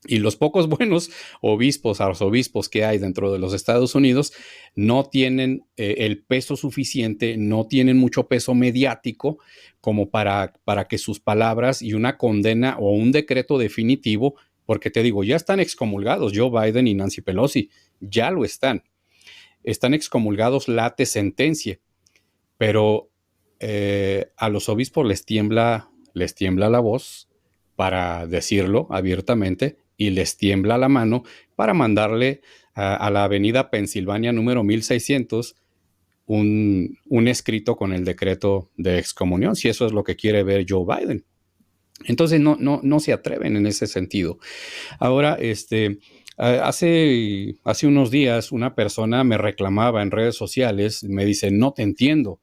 Y los pocos buenos obispos, arzobispos que hay dentro de los Estados Unidos no tienen el peso suficiente, no tienen mucho peso mediático como para que sus palabras y una condena o un decreto definitivo, porque te digo, ya están excomulgados Joe Biden y Nancy Pelosi, ya lo están excomulgados late sentencia, pero a los obispos les tiembla la voz para decirlo abiertamente y les tiembla la mano para mandarle a la avenida Pensilvania número 1600 un escrito con el decreto de excomunión, si eso es lo que quiere ver Joe Biden. Entonces no se atreven en ese sentido. Ahora, hace unos días una persona me reclamaba en redes sociales, me dice, no te entiendo,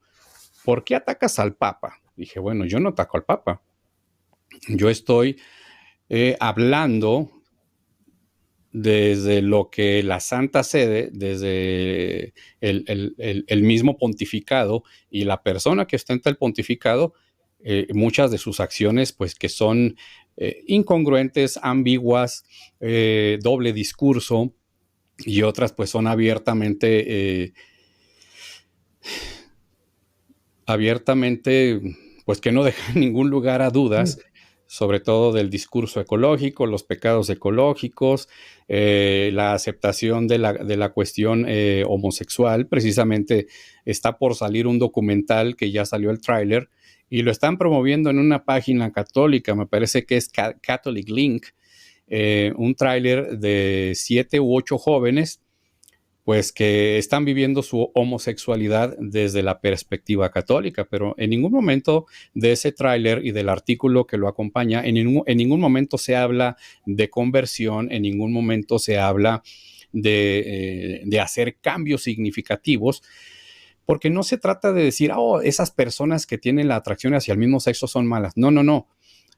¿por qué atacas al Papa? Dije, bueno, yo no ataco al Papa. Yo estoy hablando desde lo que la Santa Sede, desde el mismo pontificado y la persona que ostenta el pontificado, muchas de sus acciones, pues que son incongruentes, ambiguas, doble discurso, y otras pues son abiertamente, pues que no dejan ningún lugar a dudas, sobre todo del discurso ecológico, los pecados ecológicos, la aceptación de la cuestión homosexual. Precisamente está por salir un documental que ya salió el tráiler y lo están promoviendo en una página católica, me parece que es Catholic Link, un tráiler de 7 u 8 jóvenes pues que están viviendo su homosexualidad desde la perspectiva católica, pero en ningún momento de ese tráiler y del artículo que lo acompaña, en ningún momento se habla de conversión, en ningún momento se habla de hacer cambios significativos, porque no se trata de decir, oh, esas personas que tienen la atracción hacia el mismo sexo son malas. No.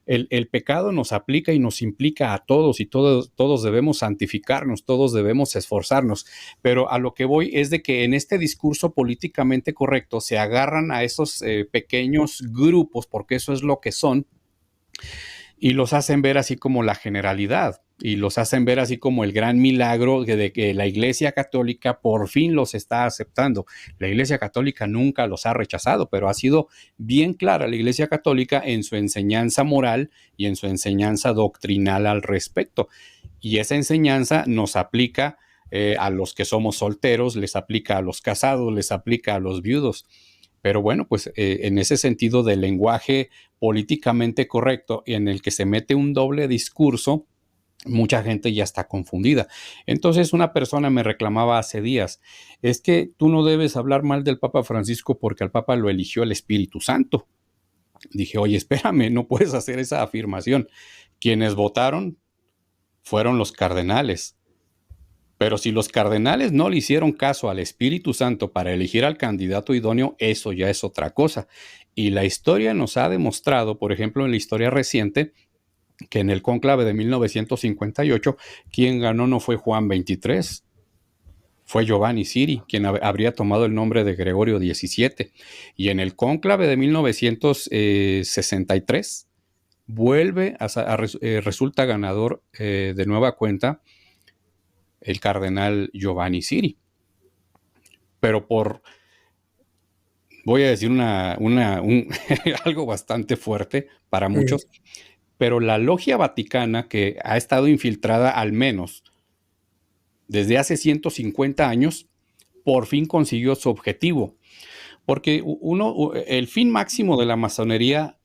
El pecado nos aplica y nos implica a todos y todos debemos santificarnos, todos debemos esforzarnos, pero a lo que voy es de que en este discurso políticamente correcto se agarran a esos pequeños grupos, porque eso es lo que son, y los hacen ver así como la generalidad, y los hacen ver así como el gran milagro de que la Iglesia Católica por fin los está aceptando. La Iglesia Católica nunca los ha rechazado, pero ha sido bien clara la Iglesia Católica en su enseñanza moral y en su enseñanza doctrinal al respecto. Y esa enseñanza nos aplica a los que somos solteros, les aplica a los casados, les aplica a los viudos. Pero bueno, pues en ese sentido del lenguaje políticamente correcto y en el que se mete un doble discurso, mucha gente ya está confundida. Entonces una persona me reclamaba hace días, es que tú no debes hablar mal del Papa Francisco porque al Papa lo eligió el Espíritu Santo. Dije, oye, espérame, no puedes hacer esa afirmación. Quienes votaron fueron los cardenales. Pero si los cardenales no le hicieron caso al Espíritu Santo para elegir al candidato idóneo, eso ya es otra cosa. Y la historia nos ha demostrado, por ejemplo, en la historia reciente, que en el cónclave de 1958, quien ganó no fue Juan XXIII, fue Giovanni Siri, quien habría tomado el nombre de Gregorio XVII. Y en el cónclave de 1963, resulta ganador de nueva cuenta el cardenal Giovanni Siri. Pero voy a decir algo bastante fuerte para muchos, pero la logia vaticana, que ha estado infiltrada al menos desde hace 150 años, por fin consiguió su objetivo. Porque el fin máximo de la masonería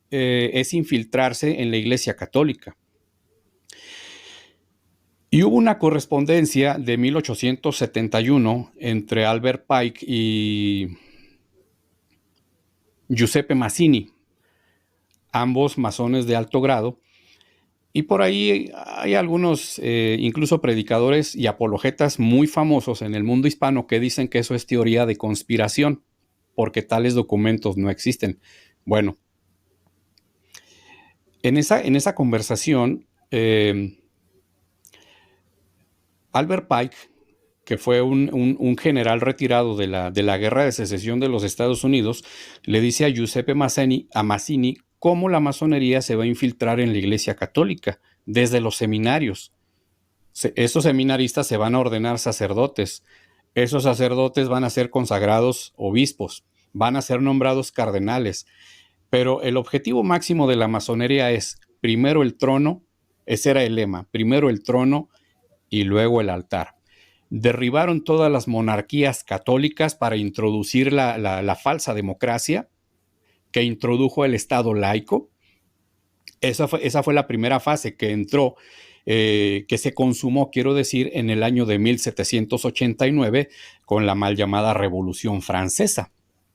es infiltrarse en la Iglesia Católica. Y hubo una correspondencia de 1871 entre Albert Pike y Giuseppe Mazzini, ambos masones de alto grado, y por ahí hay algunos, incluso predicadores y apologetas muy famosos en el mundo hispano que dicen que eso es teoría de conspiración, porque tales documentos no existen. Bueno, en esa conversación, Albert Pike, que fue un general retirado de la Guerra de Secesión de los Estados Unidos, le dice a Giuseppe Mazzini cómo la masonería se va a infiltrar en la Iglesia Católica desde los seminarios. Esos seminaristas se van a ordenar sacerdotes. Esos sacerdotes van a ser consagrados obispos, van a ser nombrados cardenales. Pero el objetivo máximo de la masonería es primero el trono, ese era el lema, primero el trono y luego el altar. Derribaron todas las monarquías católicas para introducir la falsa democracia que introdujo el Estado laico. Esa fue la primera fase que entró, que se consumó, quiero decir, en el año de 1789 con la mal llamada Revolución Francesa.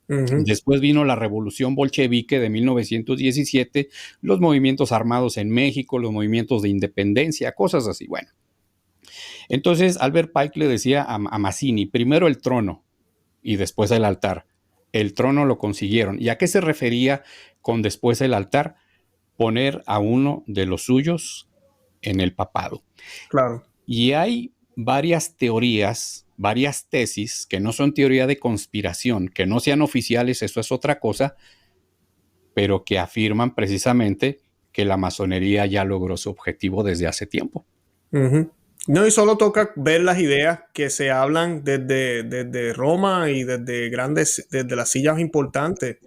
Después vino la Revolución Bolchevique de 1917, los movimientos armados en México, los movimientos de independencia, cosas así. Bueno, entonces Albert Pike le decía a Mazzini, primero el trono y después el altar. El trono lo consiguieron. ¿Y a qué se refería con después el altar? Poner a uno de los suyos en el papado. Claro. Y hay varias teorías, varias tesis que no son teoría de conspiración, que no sean oficiales, eso es otra cosa, pero que afirman precisamente que la masonería ya logró su objetivo desde hace tiempo. No, y solo toca ver las ideas que se hablan desde Roma y desde las sillas importantes.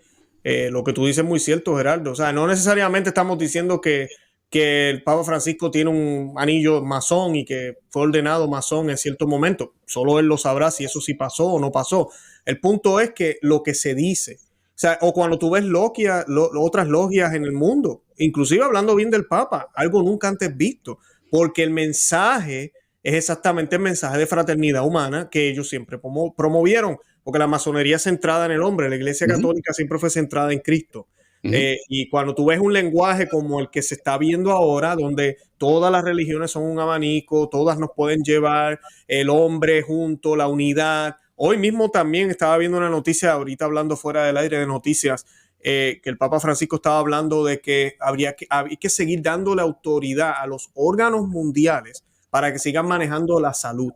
Lo que tú dices es muy cierto, Gerardo. O sea, no necesariamente estamos diciendo que el Papa Francisco tiene un anillo masón y que fue ordenado masón en cierto momento. Solo él lo sabrá si eso sí pasó o no pasó. El punto es que lo que se dice, o sea, o cuando tú ves otras logias en el mundo, inclusive hablando bien del Papa, algo nunca antes visto, porque el mensaje es exactamente el mensaje de fraternidad humana que ellos siempre promovieron, porque la masonería es centrada en el hombre, la Iglesia Católica siempre fue centrada en Cristo. Y cuando tú ves un lenguaje como el que se está viendo ahora, donde todas las religiones son un abanico, todas nos pueden llevar, el hombre junto, la unidad. Hoy mismo también estaba viendo una noticia, ahorita hablando fuera del aire de noticias, que el Papa Francisco estaba hablando de que había que seguir dándole autoridad a los órganos mundiales para que sigan manejando la salud.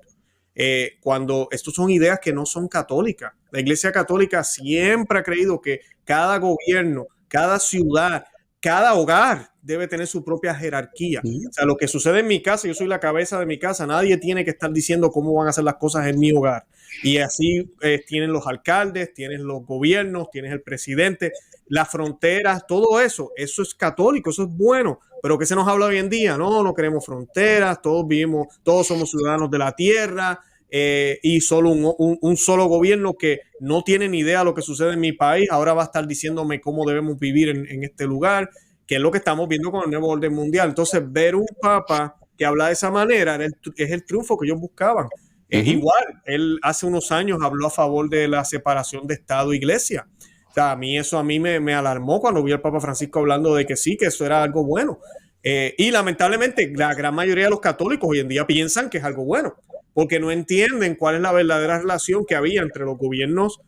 Cuando estas son ideas que no son católicas. La Iglesia Católica siempre ha creído que cada gobierno, cada ciudad, cada hogar debe tener su propia jerarquía. O sea, lo que sucede en mi casa, yo soy la cabeza de mi casa, nadie tiene que estar diciendo cómo van a hacer las cosas en mi hogar. Y así tienen los alcaldes, tienen los gobiernos, tienes el presidente, las fronteras, todo eso es católico, eso es bueno. Pero ¿qué se nos habla hoy en día? No queremos fronteras, todos somos ciudadanos de la tierra. Y solo un solo gobierno que no tiene ni idea de lo que sucede en mi país, ahora va a estar diciéndome cómo debemos vivir en este lugar, que es lo que estamos viendo con el nuevo orden mundial. Entonces, ver un papa que habla de esa manera es el triunfo que ellos buscaban. Igual, él hace unos años habló a favor de la separación de Estado e Iglesia. O sea, a mí me alarmó cuando vi al Papa Francisco hablando de que sí, que eso era algo bueno. Y lamentablemente, la gran mayoría de los católicos hoy en día piensan que es algo bueno, porque no entienden cuál es la verdadera relación que había entre los gobiernos,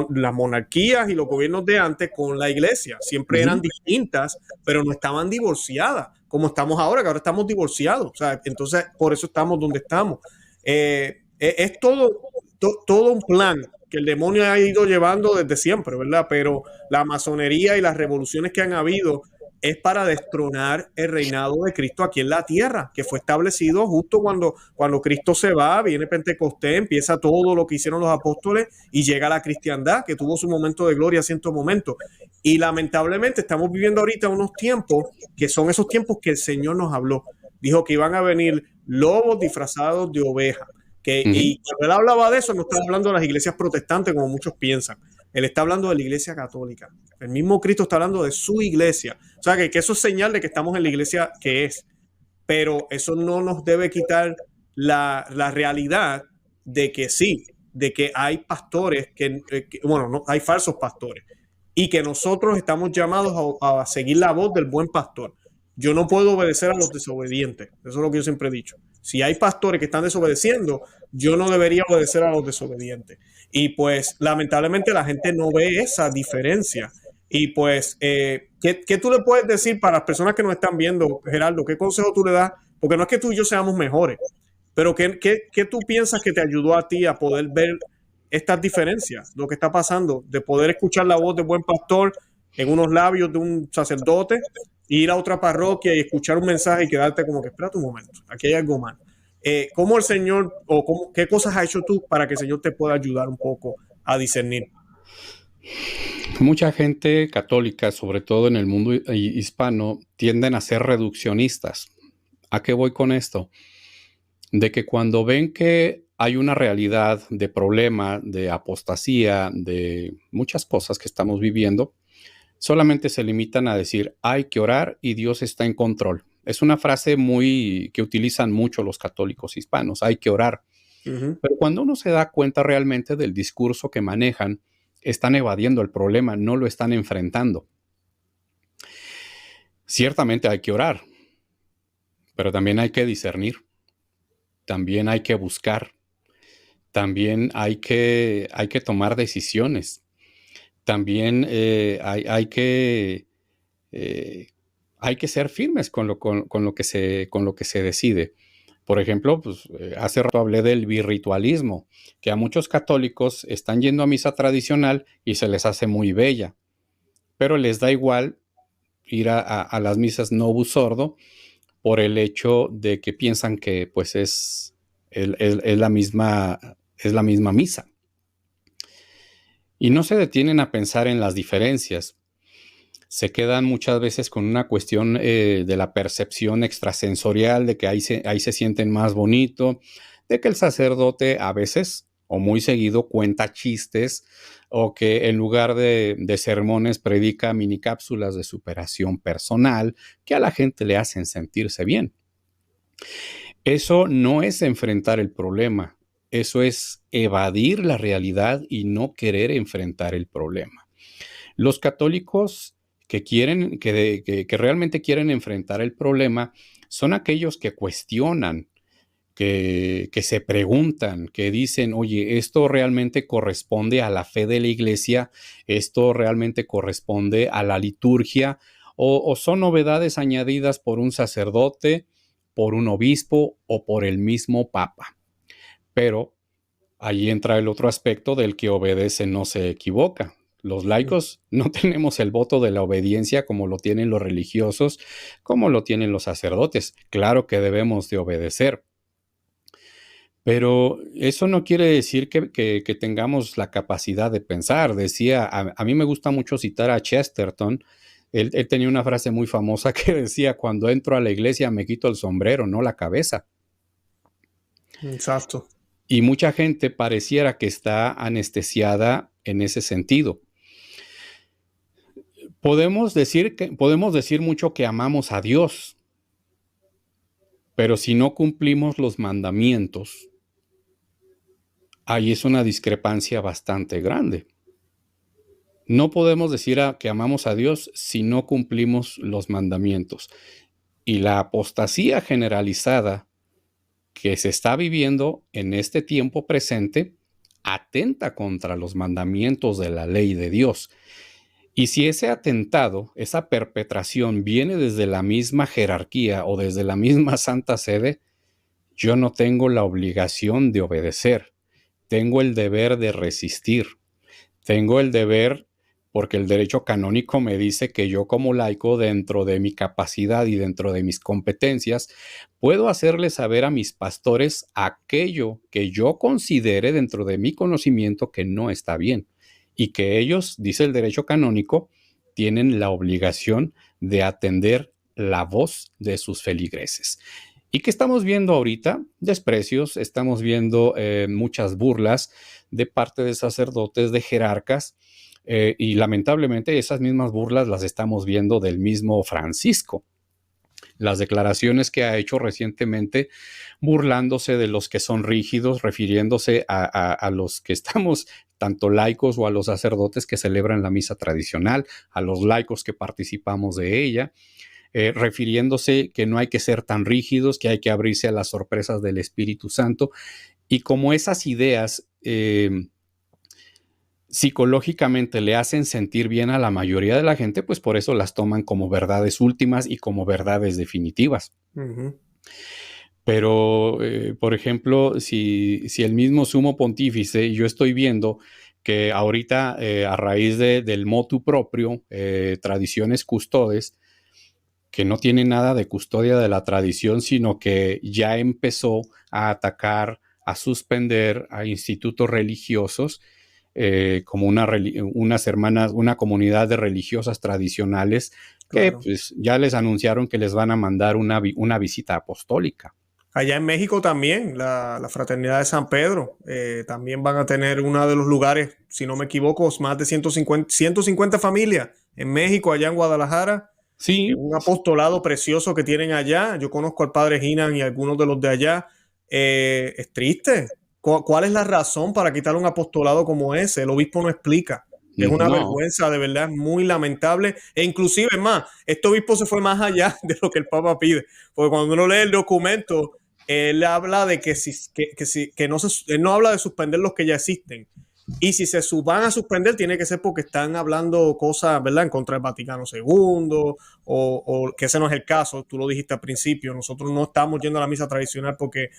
las monarquías y los gobiernos de antes con la iglesia. Siempre eran distintas, pero no estaban divorciadas, como estamos ahora, que ahora estamos divorciados. O sea, entonces, por eso estamos donde estamos. Es todo un plan que el demonio ha ido llevando desde siempre, ¿verdad? Pero la masonería y las revoluciones que han habido es para destronar el reinado de Cristo aquí en la tierra, que fue establecido justo cuando Cristo se va, viene Pentecostés, empieza todo lo que hicieron los apóstoles y llega la cristiandad, que tuvo su momento de gloria, cierto momento. Y lamentablemente estamos viviendo ahorita unos tiempos que son esos tiempos que el Señor nos habló. Dijo que iban a venir lobos disfrazados de ovejas. Y cuando él hablaba de eso, no estaba hablando de las iglesias protestantes como muchos piensan. Él está hablando de la iglesia católica. El mismo Cristo está hablando de su iglesia. O sea, que eso es señal de que estamos en la iglesia que es. Pero eso no nos debe quitar la realidad de que sí, de que hay pastores bueno, no, hay falsos pastores y que nosotros estamos llamados a seguir la voz del buen pastor. Yo no puedo obedecer a los desobedientes. Eso es lo que yo siempre he dicho. Si hay pastores que están desobedeciendo, yo no debería obedecer a los desobedientes. Y pues lamentablemente la gente no ve esa diferencia. Y pues, ¿qué tú le puedes decir para las personas que nos están viendo, Gerardo? ¿Qué consejo tú le das? Porque no es que tú y yo seamos mejores, pero ¿qué tú piensas que te ayudó a ti a poder ver estas diferencias, lo que está pasando, de poder escuchar la voz de buen pastor en unos labios de un sacerdote, e ir a otra parroquia y escuchar un mensaje y quedarte como que, espérate un momento, aquí hay algo mal? ¿Cómo el Señor, qué cosas has hecho tú para que el Señor te pueda ayudar un poco a discernir? Mucha gente católica, sobre todo en el mundo hispano, tienden a ser reduccionistas. ¿A qué voy con esto? De que cuando ven que hay una realidad de problema, de apostasía, de muchas cosas que estamos viviendo, solamente se limitan a decir, hay que orar y Dios está en control. Es una frase que utilizan mucho los católicos hispanos, hay que orar. Pero cuando uno se da cuenta realmente del discurso que manejan, están evadiendo el problema, no lo están enfrentando. Ciertamente hay que orar, pero también hay que discernir, también hay que buscar, también hay que tomar decisiones, también hay que ser firmes con lo que se decide. Por ejemplo, pues, hace rato hablé del birritualismo, que a muchos católicos están yendo a misa tradicional y se les hace muy bella, pero les da igual ir a las misas Novus Ordo por el hecho de que piensan que pues es la misma misa. Y no se detienen a pensar en las diferencias. Se quedan muchas veces con una cuestión de la percepción extrasensorial, de que ahí se sienten más bonito, de que el sacerdote a veces o muy seguido cuenta chistes, o que en lugar de sermones predica mini cápsulas de superación personal que a la gente le hacen sentirse bien. Eso no es enfrentar el problema, eso es evadir la realidad y no querer enfrentar el problema. Los católicos que realmente quieren enfrentar el problema son aquellos que cuestionan, que se preguntan, que dicen, oye, ¿esto realmente corresponde a la fe de la iglesia? ¿Esto realmente corresponde a la liturgia? ¿O son novedades añadidas por un sacerdote, por un obispo o por el mismo papa? Pero ahí entra el otro aspecto del que obedece no se equivoca. Los laicos no tenemos el voto de la obediencia como lo tienen los religiosos, como lo tienen los sacerdotes. Claro que debemos de obedecer. Pero eso no quiere decir que tengamos la capacidad de pensar. Decía, a mí me gusta mucho citar a Chesterton. Él tenía una frase muy famosa que decía, cuando entro a la iglesia me quito el sombrero, no la cabeza. Exacto. Y mucha gente pareciera que está anestesiada en ese sentido. Podemos decir mucho que amamos a Dios, pero si no cumplimos los mandamientos, ahí es una discrepancia bastante grande. No podemos decir que amamos a Dios si no cumplimos los mandamientos. Y la apostasía generalizada que se está viviendo en este tiempo presente atenta contra los mandamientos de la ley de Dios. Y si ese atentado, esa perpetración viene desde la misma jerarquía o desde la misma Santa Sede, yo no tengo la obligación de obedecer. Tengo el deber de resistir. Tengo el deber, porque el derecho canónico me dice que yo como laico, dentro de mi capacidad y dentro de mis competencias, puedo hacerle saber a mis pastores aquello que yo considere dentro de mi conocimiento que no está bien. Y que ellos, dice el derecho canónico, tienen la obligación de atender la voz de sus feligreses. ¿Y qué estamos viendo ahorita? Desprecios, estamos viendo muchas burlas de parte de sacerdotes, de jerarcas, y lamentablemente esas mismas burlas las estamos viendo del mismo Francisco. Las declaraciones que ha hecho recientemente burlándose de los que son rígidos, refiriéndose a los que estamos, tanto laicos o a los sacerdotes que celebran la misa tradicional, a los laicos que participamos de ella, refiriéndose que no hay que ser tan rígidos, que hay que abrirse a las sorpresas del Espíritu Santo. Y como esas ideas psicológicamente le hacen sentir bien a la mayoría de la gente, pues por eso las toman como verdades últimas y como verdades definitivas. Ujú. Pero, por ejemplo, si el mismo sumo pontífice, yo estoy viendo que ahorita, a raíz del motu proprio, tradiciones custodes, que no tiene nada de custodia de la tradición, sino que ya empezó a atacar, a suspender a institutos religiosos, como unas hermanas, una comunidad de religiosas tradicionales que Claro. pues ya les anunciaron que les van a mandar una visita apostólica. Allá en México también, la Fraternidad de San Pedro, también van a tener uno de los lugares, si no me equivoco, más de 150 familias en México, allá en Guadalajara. Sí, Un apostolado precioso que tienen allá. Yo conozco al padre Ginan y algunos de los de allá. Es triste. ¿Cuál es la razón para quitar un apostolado como ese? El obispo no explica. Es una no, vergüenza, de verdad, es muy lamentable. E inclusive, es más, este obispo se fue más allá de lo que el Papa pide. Porque cuando uno lee el documento, él habla de que no él no habla de suspender los que ya existen. Y si se van a suspender, tiene que ser porque están hablando cosas, ¿verdad?, en contra del Vaticano II, o que ese no es el caso. Tú lo dijiste al principio. Nosotros no estamos yendo a la misa tradicional porque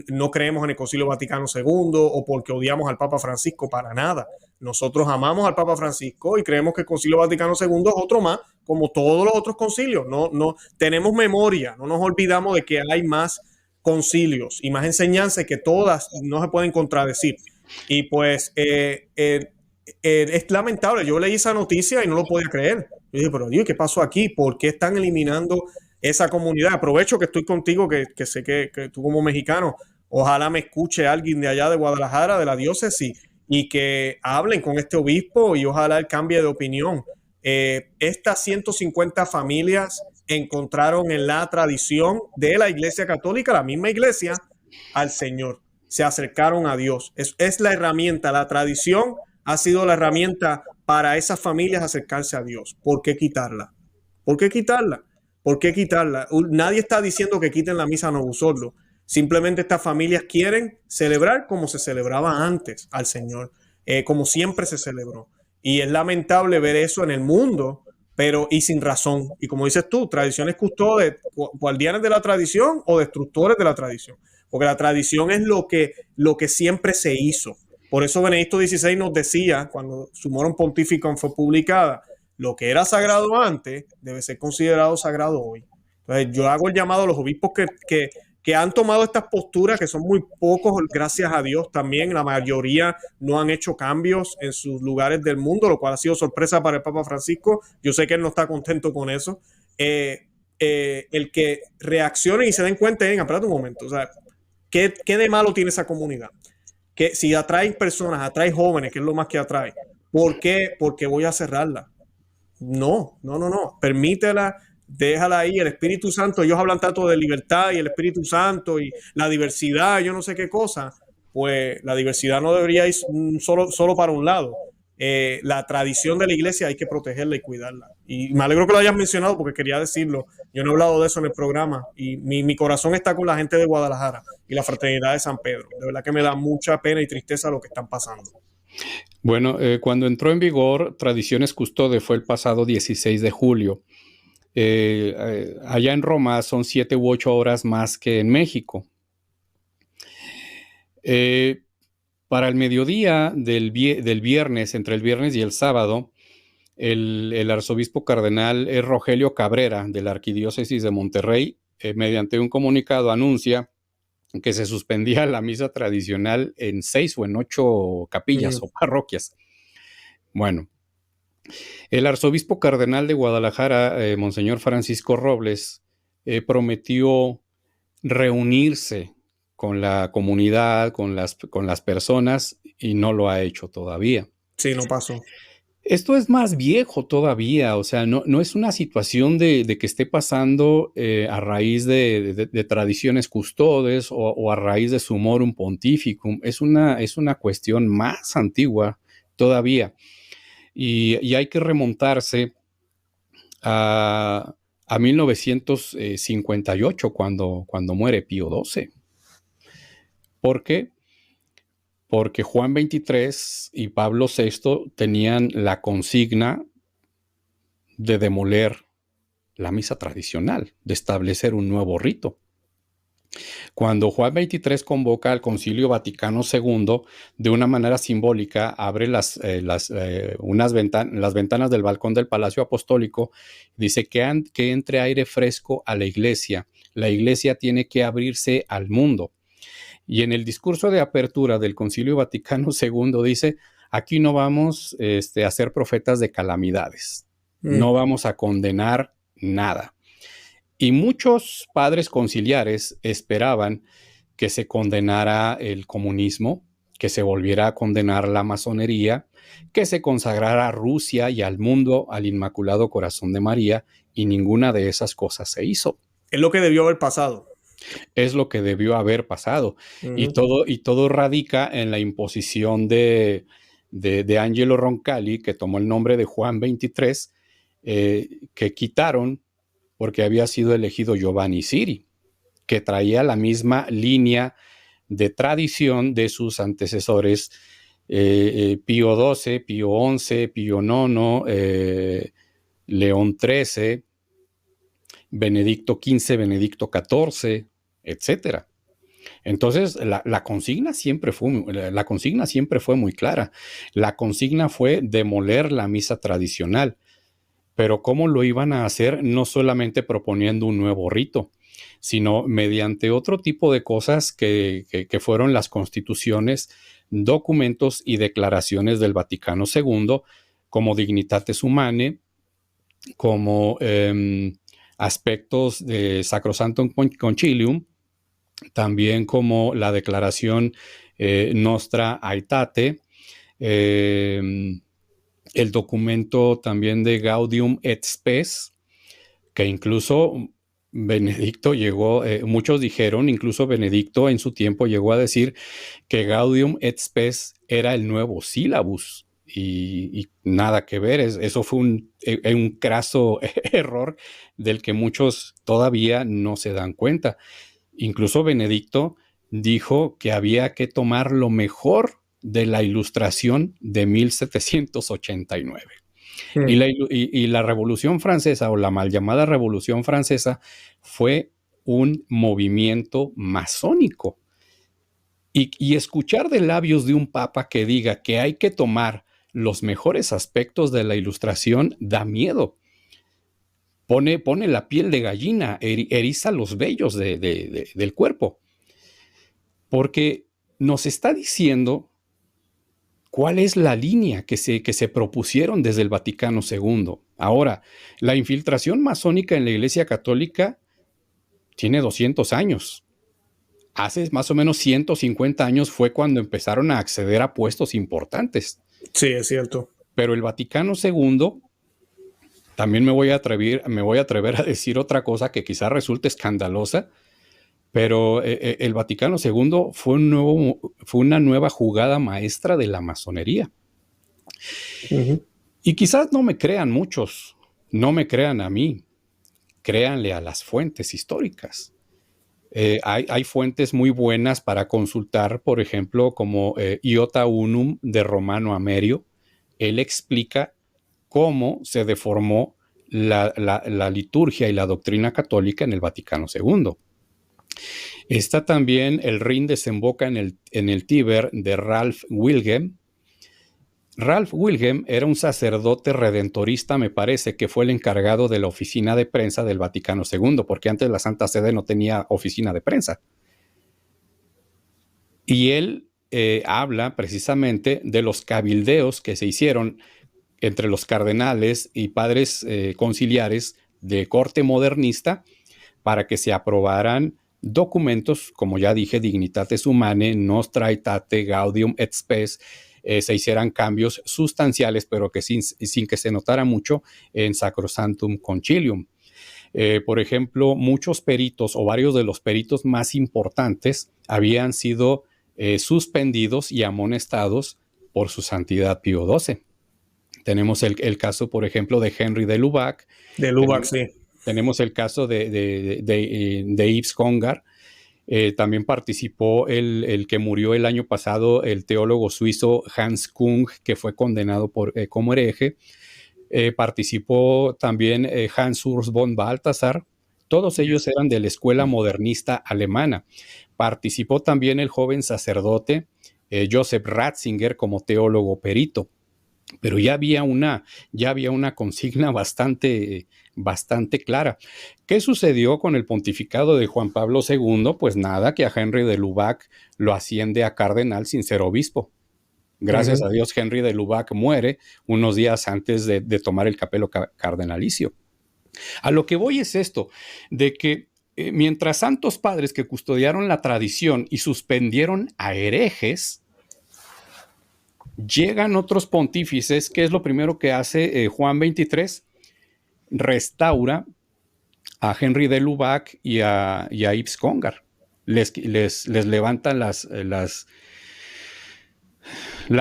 no creemos en el Concilio Vaticano II o porque odiamos al Papa Francisco, para nada. Nosotros amamos al Papa Francisco y creemos que el Concilio Vaticano II es otro más, como todos los otros concilios. No tenemos memoria, no nos olvidamos de que hay más concilios y más enseñanzas que todas no se pueden contradecir. Y pues es lamentable. Yo leí esa noticia y no lo podía creer. Yo dije, pero Dios, ¿qué pasó aquí? ¿Por qué están eliminando esa comunidad? Aprovecho que estoy contigo, que sé que tú como mexicano, ojalá me escuche alguien de allá de Guadalajara, de la diócesis, y que hablen con este obispo y ojalá él cambie de opinión. Estas 150 familias encontraron en la tradición de la Iglesia Católica, la misma iglesia, al Señor. Se acercaron a Dios. Es la herramienta, la tradición ha sido la herramienta para esas familias acercarse a Dios. ¿Por qué quitarla? ¿Por qué quitarla? ¿Por qué quitarla? Nadie está diciendo que quiten la misa Novusordo. Simplemente estas familias quieren celebrar como se celebraba antes al Señor, como siempre se celebró. Y es lamentable ver eso en el mundo, pero y sin razón. Y como dices tú, tradiciones custodes, guardianes de la tradición o destructores de la tradición. Porque la tradición es lo que siempre se hizo. Por eso Benedicto XVI nos decía, cuando su Morum Pontificum fue publicada, lo que era sagrado antes debe ser considerado sagrado hoy. Entonces yo hago el llamado a los obispos que han tomado estas posturas, que son muy pocos, gracias a Dios también, la mayoría no han hecho cambios en sus lugares del mundo, lo cual ha sido sorpresa para el Papa Francisco. Yo sé que él no está contento con eso. El que reaccionen y se den cuenta, espérate un momento, o sea, ¿qué de malo tiene esa comunidad? Que si atrae personas, atrae jóvenes, que es lo más que atrae, ¿por qué? Porque voy a cerrarla. No. Permítela, déjala ahí. El Espíritu Santo, ellos hablan tanto de libertad y el Espíritu Santo y la diversidad, yo no sé qué cosa. Pues la diversidad no debería ir solo para un lado. La tradición de la iglesia hay que protegerla y cuidarla. Y me alegro que lo hayas mencionado porque quería decirlo. Yo no he hablado de eso en el programa y mi corazón está con la gente de Guadalajara y la Fraternidad de San Pedro. De verdad que me da mucha pena y tristeza lo que están pasando. bueno, cuando entró en vigor Tradiciones Custode fue el pasado 16 de julio. Allá en Roma son 7 u 8 horas más que en México. Para el mediodía del viernes, entre el viernes y el sábado, el arzobispo cardenal Rogelio Cabrera, de la Arquidiócesis de Monterrey, mediante un comunicado anuncia que se suspendía la misa tradicional en 6 o en 8 capillas o parroquias. Bueno, el arzobispo cardenal de Guadalajara, Monseñor Francisco Robles, prometió reunirse con la comunidad, con las personas, y no lo ha hecho todavía. Sí, no pasó. Esto es más viejo todavía, o sea, no es una situación de que esté pasando a raíz de tradiciones custodes o a raíz de sumorum pontificum. Es una cuestión más antigua todavía. Y hay que remontarse a 1958, cuando muere Pío XII. ¿Por qué? Porque Juan XXIII y Pablo VI tenían la consigna de demoler la misa tradicional, de establecer un nuevo rito. Cuando Juan XXIII convoca al Concilio Vaticano II, de una manera simbólica, abre las ventanas del balcón del Palacio Apostólico, dice que entre aire fresco a la iglesia. La iglesia tiene que abrirse al mundo. Y en el discurso de apertura del Concilio Vaticano II dice, aquí no vamos a ser profetas de calamidades, no vamos a condenar nada. Y muchos padres conciliares esperaban que se condenara el comunismo, que se volviera a condenar la masonería, que se consagrara a Rusia y al mundo al Inmaculado Corazón de María, y ninguna de esas cosas se hizo. Es lo que debió haber pasado. Es lo que debió haber pasado. Y todo radica en la imposición de Angelo Roncalli, que tomó el nombre de Juan XXIII, que quitaron porque había sido elegido Giovanni Siri, que traía la misma línea de tradición de sus antecesores, Pío XII, Pío XI, Pío IX, León XIII, Benedicto XV, Benedicto XIV, etcétera. Entonces, la consigna siempre fue muy clara. La consigna fue demoler la misa tradicional. Pero ¿cómo lo iban a hacer? No solamente proponiendo un nuevo rito, sino mediante otro tipo de cosas que fueron las constituciones, documentos y declaraciones del Vaticano II, como Dignitatis Humanae, como aspectos de Sacrosanctum Concilium, también como la declaración Nostra Aetate, el documento también de Gaudium et Spes, que incluso Benedicto llegó, muchos dijeron, incluso Benedicto en su tiempo llegó a decir que Gaudium et Spes era el nuevo sílabus, y nada que ver. Eso fue un craso error del que muchos todavía no se dan cuenta. Incluso Benedicto dijo que había que tomar lo mejor de la Ilustración de 1789. Y la Revolución Francesa, o la mal llamada Revolución Francesa, fue un movimiento masónico. Y escuchar de labios de un papa que diga que hay que tomar los mejores aspectos de la Ilustración da miedo. Pone la piel de gallina, eriza los vellos del cuerpo. Porque nos está diciendo cuál es la línea que se propusieron desde el Vaticano II. Ahora, la infiltración masónica en la Iglesia Católica tiene 200 años. Hace más o menos 150 años fue cuando empezaron a acceder a puestos importantes. Sí, es cierto. Pero el Vaticano II, también me voy a atrever a decir otra cosa que quizá resulte escandalosa, pero el Vaticano II fue una nueva jugada maestra de la masonería. Y quizás no me crean muchos, no me crean a mí, créanle a las fuentes históricas. Hay fuentes muy buenas para consultar, por ejemplo, como Iota Unum de Romano Amerio. Él explica cómo se deformó la liturgia y la doctrina católica en el Vaticano II. Está también El Rin desemboca en el Tíber, de Ralph Wilhelm. Ralph Wilhelm era un sacerdote redentorista, me parece, que fue el encargado de la oficina de prensa del Vaticano II, porque antes la Santa Sede no tenía oficina de prensa. Y él habla precisamente de los cabildeos que se hicieron entre los cardenales y padres conciliares de corte modernista para que se aprobaran documentos, como ya dije, Dignitatis Humanae, Nostra Aetate, Gaudium et Spes, se hicieran cambios sustanciales, pero que sin que se notara mucho en Sacrosanctum Concilium. Por ejemplo, muchos peritos o varios de los peritos más importantes habían sido suspendidos y amonestados por su santidad Pío XII. Tenemos el caso, por ejemplo, de Henry de Lubac. De Lubac, sí. Tenemos el caso de Yves Congar. También participó el que murió el año pasado, el teólogo suizo Hans Kung, que fue condenado como hereje. Participó también Hans Urs von Balthasar. Todos ellos eran de la escuela modernista alemana. Participó también el joven sacerdote Joseph Ratzinger como teólogo perito. Pero ya había una consigna bastante clara. ¿Qué sucedió con el pontificado de Juan Pablo II? Pues nada, que a Henry de Lubac lo asciende a cardenal sin ser obispo. Gracias a Dios, Henry de Lubac muere unos días antes de tomar el capelo cardenalicio. A lo que voy es esto, de que mientras santos padres que custodiaron la tradición y suspendieron a herejes, llegan otros pontífices. ¿Qué es lo primero que hace Juan XXIII? Restaura a Henry de Lubac y a Yves Congar. Les levantan las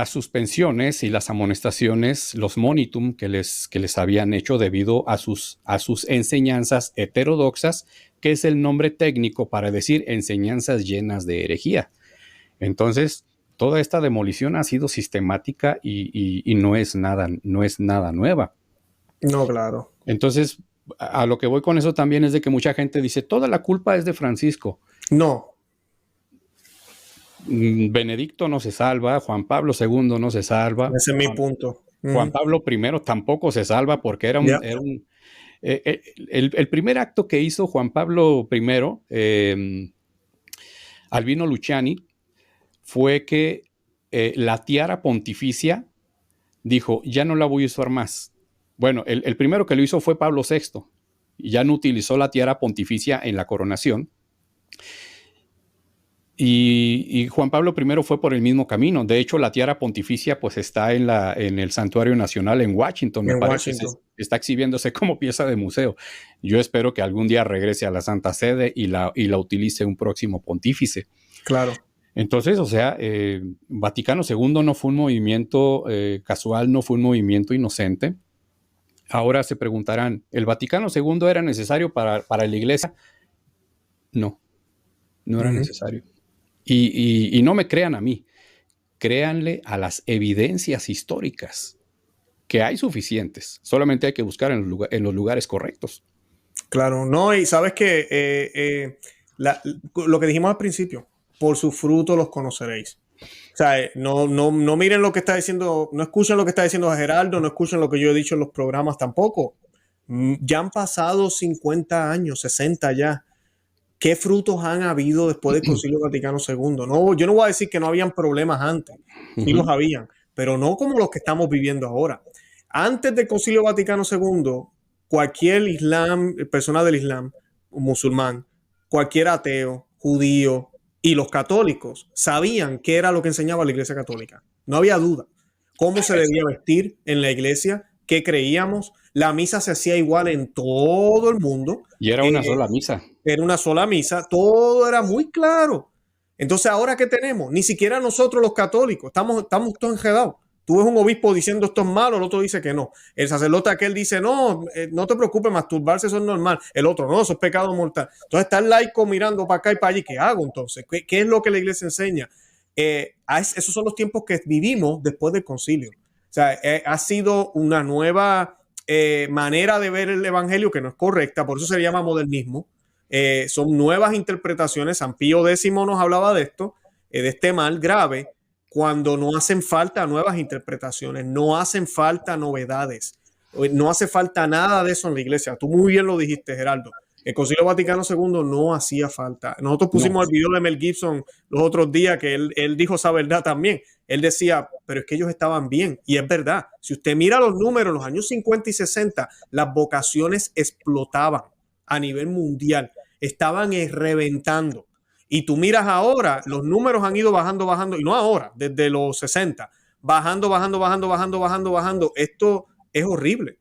suspensiones y las amonestaciones, los monitum que les habían hecho debido a sus enseñanzas heterodoxas, que es el nombre técnico para decir enseñanzas llenas de herejía. Entonces, toda esta demolición ha sido sistemática y no es nada nueva. No, claro. Entonces, a lo que voy con eso también es de que mucha gente dice, toda la culpa es de Francisco. No. Benedicto no se salva, Juan Pablo II no se salva. Ese es mi punto. Juan Pablo I tampoco se salva porque era el primer acto que hizo Juan Pablo I, Albino Luciani, fue que la tiara pontificia dijo, ya no la voy a usar más. Bueno, el primero que lo hizo fue Pablo VI, y ya no utilizó la tiara pontificia en la coronación. Y Juan Pablo I fue por el mismo camino. De hecho, la tiara pontificia pues está en el Santuario Nacional en Washington. Me parece que está exhibiéndose como pieza de museo. Yo espero que algún día regrese a la Santa Sede y la utilice un próximo pontífice. Claro. Entonces, o sea, Vaticano II no fue un movimiento casual, no fue un movimiento inocente. Ahora se preguntarán, ¿el Vaticano II era necesario para la Iglesia? No era necesario. Y no me crean a mí, créanle a las evidencias históricas, que hay suficientes, solamente hay que buscar en los lugares correctos. Claro, no, y sabes que lo que dijimos al principio, por sus frutos los conoceréis. O sea, no miren lo que está diciendo, no escuchen lo que está diciendo Gerardo, no escuchen lo que yo he dicho en los programas tampoco. Ya han pasado 50 años, 60 ya. ¿Qué frutos han habido después del Concilio Vaticano II? No, yo no voy a decir que no habían problemas antes, sí los habían, pero no como los que estamos viviendo ahora. Antes del Concilio Vaticano II, cualquier persona del Islam, musulmán, cualquier ateo, judío y los católicos sabían qué era lo que enseñaba la Iglesia Católica. No había duda. Cómo se debía vestir en la iglesia, qué creíamos. La misa se hacía igual en todo el mundo. Y era una sola misa. Era una sola misa, todo era muy claro. Entonces, ¿ahora qué tenemos? Ni siquiera nosotros los católicos, estamos todos enredados. Tú ves un obispo diciendo esto es malo, el otro dice que no. El sacerdote aquel dice, no te preocupes, masturbarse eso es normal. El otro, no, eso es pecado mortal. Entonces está el laico mirando para acá y para allí. ¿Qué hago entonces? ¿Qué es lo que la iglesia enseña? Esos son los tiempos que vivimos después del concilio. O sea, ha sido una nueva manera de ver el evangelio que no es correcta, por eso se llama modernismo. Son nuevas interpretaciones. San Pío X nos hablaba de esto, de este mal grave, cuando no hacen falta nuevas interpretaciones, no hacen falta novedades, no hace falta nada de eso en la iglesia. Tú muy bien lo dijiste, Gerardo. El Concilio Vaticano II no hacía falta. Nosotros pusimos el video de Mel Gibson los otros días que él dijo esa verdad también. Él decía, pero es que ellos estaban bien. Y es verdad. Si usted mira los números, los años 50 y 60, las vocaciones explotaban a nivel mundial. estaban reventando. Y tú miras ahora, los números han ido bajando, y no ahora, desde los 60, bajando. Esto es horrible,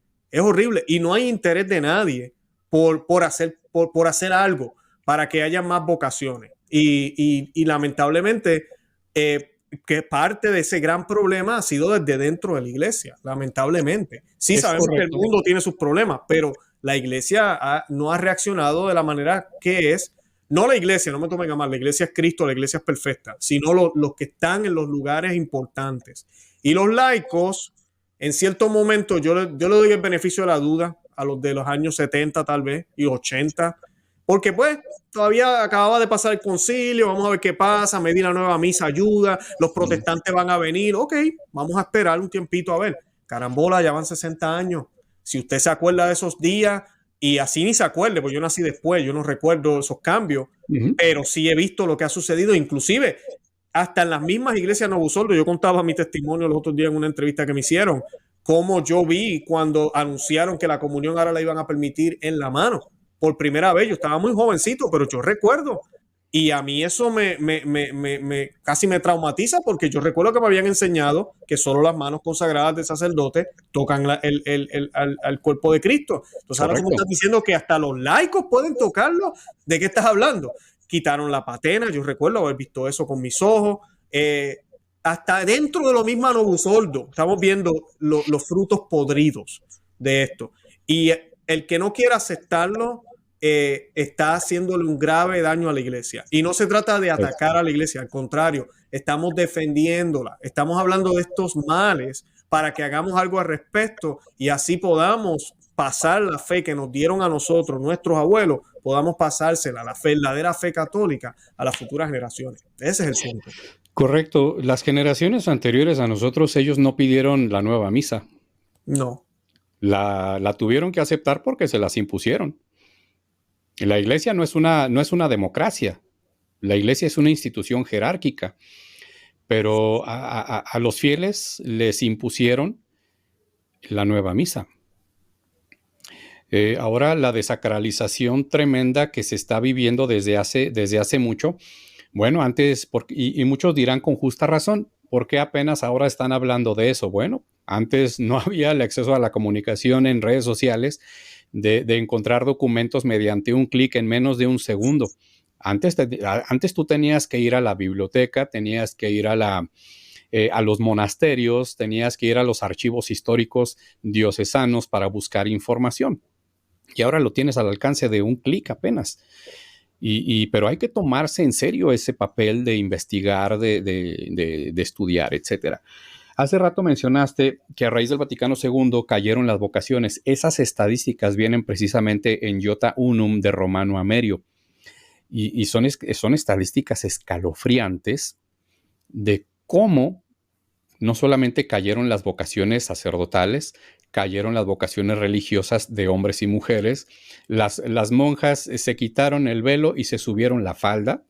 y no hay interés de nadie por hacer algo para que haya más vocaciones. Y lamentablemente, que parte de ese gran problema ha sido desde dentro de la iglesia, lamentablemente. Sí, sabemos que el mundo tiene sus problemas, pero la iglesia no ha reaccionado de la manera que es. No la iglesia, no me tomen a mal, la iglesia es Cristo, la iglesia es perfecta, sino los que están en los lugares importantes. Y los laicos, en cierto momento, yo le doy el beneficio de la duda a los de los años 70 tal vez y 80, porque pues todavía acababa de pasar el concilio, vamos a ver qué pasa, medir la nueva misa ayuda, los protestantes van a venir, ok, vamos a esperar un tiempito a ver. Carambola, ya van 60 años. Si usted se acuerda de esos días, y así ni se acuerde, porque yo nací después, yo no recuerdo esos cambios, pero sí he visto lo que ha sucedido, inclusive hasta en las mismas iglesias Novusoldo. Yo contaba mi testimonio los otros días en una entrevista que me hicieron, cómo yo vi cuando anunciaron que la comunión ahora la iban a permitir en la mano por primera vez. Yo estaba muy jovencito, pero yo recuerdo, y a mí eso casi me traumatiza, porque yo recuerdo que me habían enseñado que solo las manos consagradas del sacerdote tocan al cuerpo de Cristo. Entonces ahora tú me estás diciendo que hasta los laicos pueden tocarlo. ¿De qué estás hablando? Quitaron la patena, yo recuerdo haber visto eso con mis ojos. Hasta dentro de lo mismo Novusoldo estamos viendo los frutos podridos de esto. Y el que no quiera aceptarlo está haciéndole un grave daño a la iglesia. Y no se trata de atacar a la iglesia, al contrario, estamos defendiéndola, estamos hablando de estos males para que hagamos algo al respecto y así podamos pasar la fe que nos dieron a nosotros, nuestros abuelos, podamos pasársela, la verdadera fe católica, a las futuras generaciones. Ese es el punto. Correcto. Las generaciones anteriores a nosotros, ellos no pidieron la nueva misa. No. La tuvieron que aceptar porque se las impusieron. La iglesia no es una democracia. La iglesia es una institución jerárquica. Pero a los fieles les impusieron la nueva misa. Ahora la desacralización tremenda que se está viviendo desde hace mucho. Bueno, antes, y muchos dirán con justa razón, ¿por qué apenas ahora están hablando de eso? Bueno, antes no había el acceso a la comunicación en redes sociales, de encontrar documentos mediante un clic en menos de un segundo. Antes tú tenías que ir a la biblioteca, tenías que ir a los monasterios, tenías que ir a los archivos históricos diocesanos para buscar información. Y ahora lo tienes al alcance de un clic apenas. Pero hay que tomarse en serio ese papel de investigar, de estudiar, etcétera. Hace rato mencionaste que a raíz del Vaticano II cayeron las vocaciones. Esas estadísticas vienen precisamente en Iota Unum de Romano Amerio. Y son estadísticas escalofriantes de cómo no solamente cayeron las vocaciones sacerdotales, cayeron las vocaciones religiosas de hombres y mujeres. Las monjas se quitaron el velo y se subieron la falda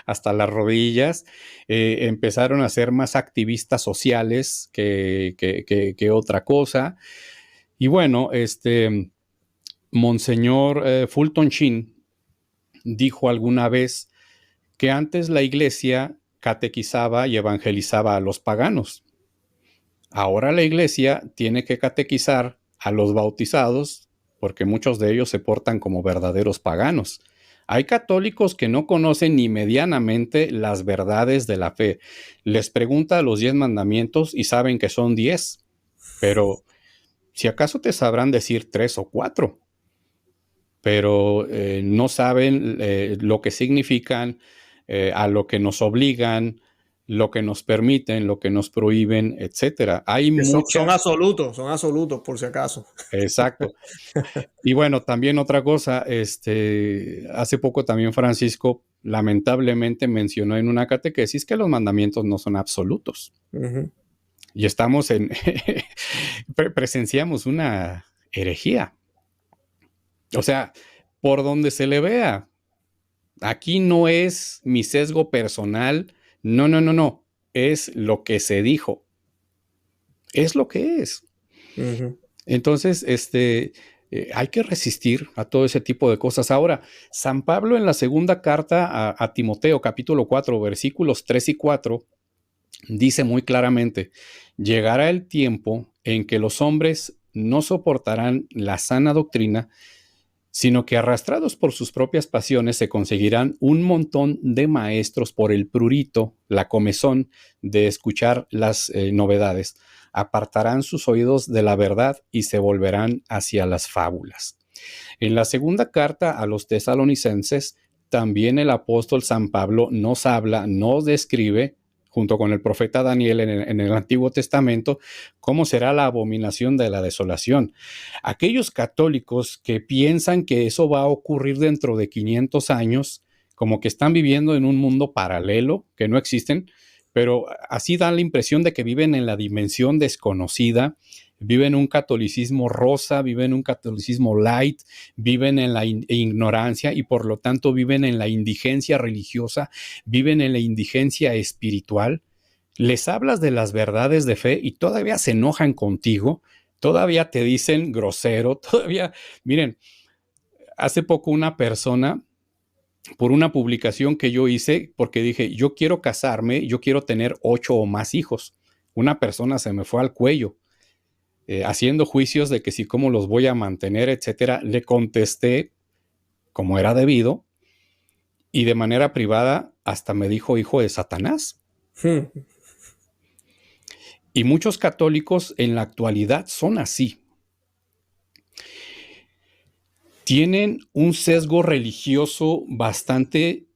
hasta las rodillas. Empezaron a ser más activistas sociales que otra cosa. Y bueno, Monseñor Fulton Sheen dijo alguna vez que antes la iglesia catequizaba y evangelizaba a los paganos. Ahora la iglesia tiene que catequizar a los bautizados porque muchos de ellos se portan como verdaderos paganos. Hay católicos que no conocen ni medianamente las verdades de la fe. Les pregunta los 10 mandamientos y saben que son 10, pero si acaso te sabrán decir 3 o 4, pero no saben lo que significan, a lo que nos obligan, lo que nos permiten, lo que nos prohíben, etcétera. Son absolutos, por si acaso. Exacto. Y bueno, también otra cosa, hace poco también Francisco lamentablemente mencionó en una catequesis que los mandamientos no son absolutos. Uh-huh. Y estamos presenciamos una herejía. O sea, por donde se le vea. Aquí no es mi sesgo personal. No. Es lo que se dijo. Es lo que es. Uh-huh. Entonces, hay que resistir a todo ese tipo de cosas. Ahora, San Pablo en la segunda carta a Timoteo, capítulo 4, versículos 3 y 4, dice muy claramente, llegará el tiempo en que los hombres no soportarán la sana doctrina, sino que arrastrados por sus propias pasiones se conseguirán un montón de maestros por el prurito, la comezón de escuchar las novedades. Apartarán sus oídos de la verdad y se volverán hacia las fábulas. En la segunda carta a los tesalonicenses, también el apóstol San Pablo nos habla, nos describe, junto con el profeta Daniel en el Antiguo Testamento, cómo será la abominación de la desolación. Aquellos católicos que piensan que eso va a ocurrir dentro de 500 años, como que están viviendo en un mundo paralelo, que no existen, pero así dan la impresión de que viven en la dimensión desconocida, viven un catolicismo rosa, viven un catolicismo light, viven en la ignorancia y por lo tanto viven en la indigencia religiosa, viven en la indigencia espiritual. Les hablas de las verdades de fe y todavía se enojan contigo, todavía te dicen grosero, todavía, miren, hace poco una persona, por una publicación que yo hice, porque dije, yo quiero casarme, yo quiero tener 8 o más hijos. Una persona se me fue al cuello, haciendo juicios de que si cómo los voy a mantener, etcétera. Le contesté como era debido y de manera privada hasta me dijo hijo de Satanás. Y muchos católicos en la actualidad son así. Tienen un sesgo religioso bastante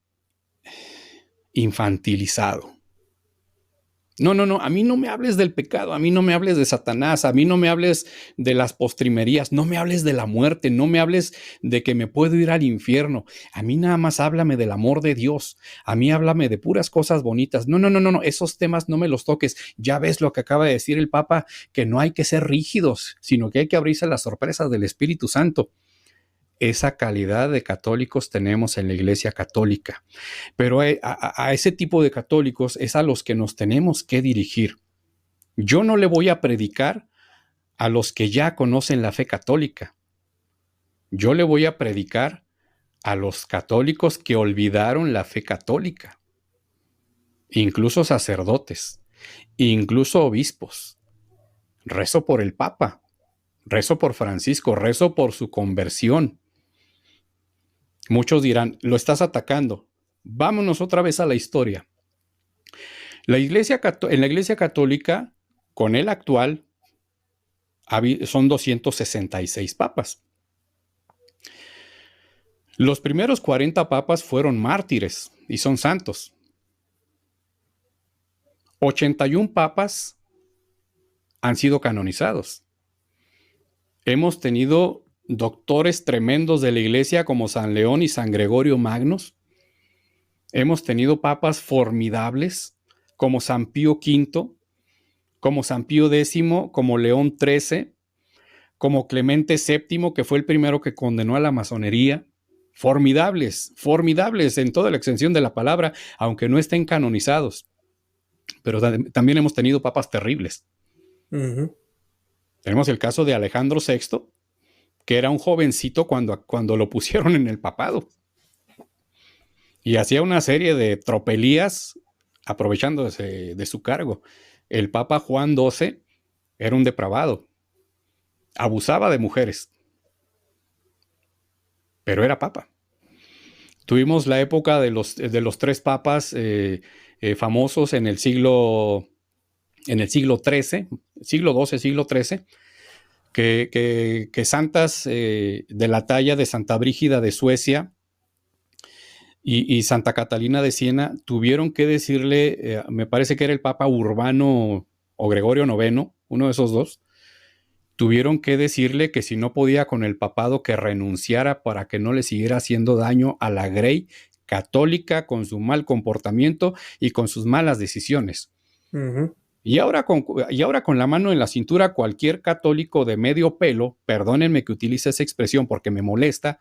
infantilizado. No, a mí no me hables del pecado, a mí no me hables de Satanás, a mí no me hables de las postrimerías, no me hables de la muerte, no me hables de que me puedo ir al infierno. A mí nada más háblame del amor de Dios, a mí háblame de puras cosas bonitas. No, esos temas no me los toques. Ya ves lo que acaba de decir el Papa, que no hay que ser rígidos, sino que hay que abrirse a las sorpresas del Espíritu Santo. Esa calidad de católicos tenemos en la Iglesia Católica. Pero a ese tipo de católicos es a los que nos tenemos que dirigir. Yo no le voy a predicar a los que ya conocen la fe católica. Yo le voy a predicar a los católicos que olvidaron la fe católica. Incluso sacerdotes, incluso obispos. Rezo por el Papa, rezo por Francisco, rezo por su conversión. Muchos dirán, lo estás atacando. Vámonos otra vez a la historia. En la Iglesia Católica, con el actual, son 266 papas. Los primeros 40 papas fueron mártires y son santos. 81 papas han sido canonizados. Hemos tenido doctores tremendos de la Iglesia como San León y San Gregorio Magnos. Hemos tenido papas formidables como San Pío V, como San Pío X, como León XIII, como Clemente VII, que fue el primero que condenó a la masonería. Formidables en toda la extensión de la palabra, aunque no estén canonizados. Pero también hemos tenido papas terribles. Tenemos el caso de Alejandro VI, que era un jovencito cuando lo pusieron en el papado. Y hacía una serie de tropelías aprovechándose de su cargo. El Papa Juan XII era un depravado. Abusaba de mujeres. Pero era papa. Tuvimos la época de los 3 papas famosos en el siglo XIII, siglo XII, siglo XIII, que santas de la talla de Santa Brígida de Suecia y Santa Catalina de Siena tuvieron que decirle, me parece que era el Papa Urbano o Gregorio IX, uno de esos dos, tuvieron que decirle que si no podía con el papado que renunciara para que no le siguiera haciendo daño a la Grey católica con su mal comportamiento y con sus malas decisiones. Y ahora con la mano en la cintura, cualquier católico de medio pelo, perdónenme que utilice esa expresión porque me molesta,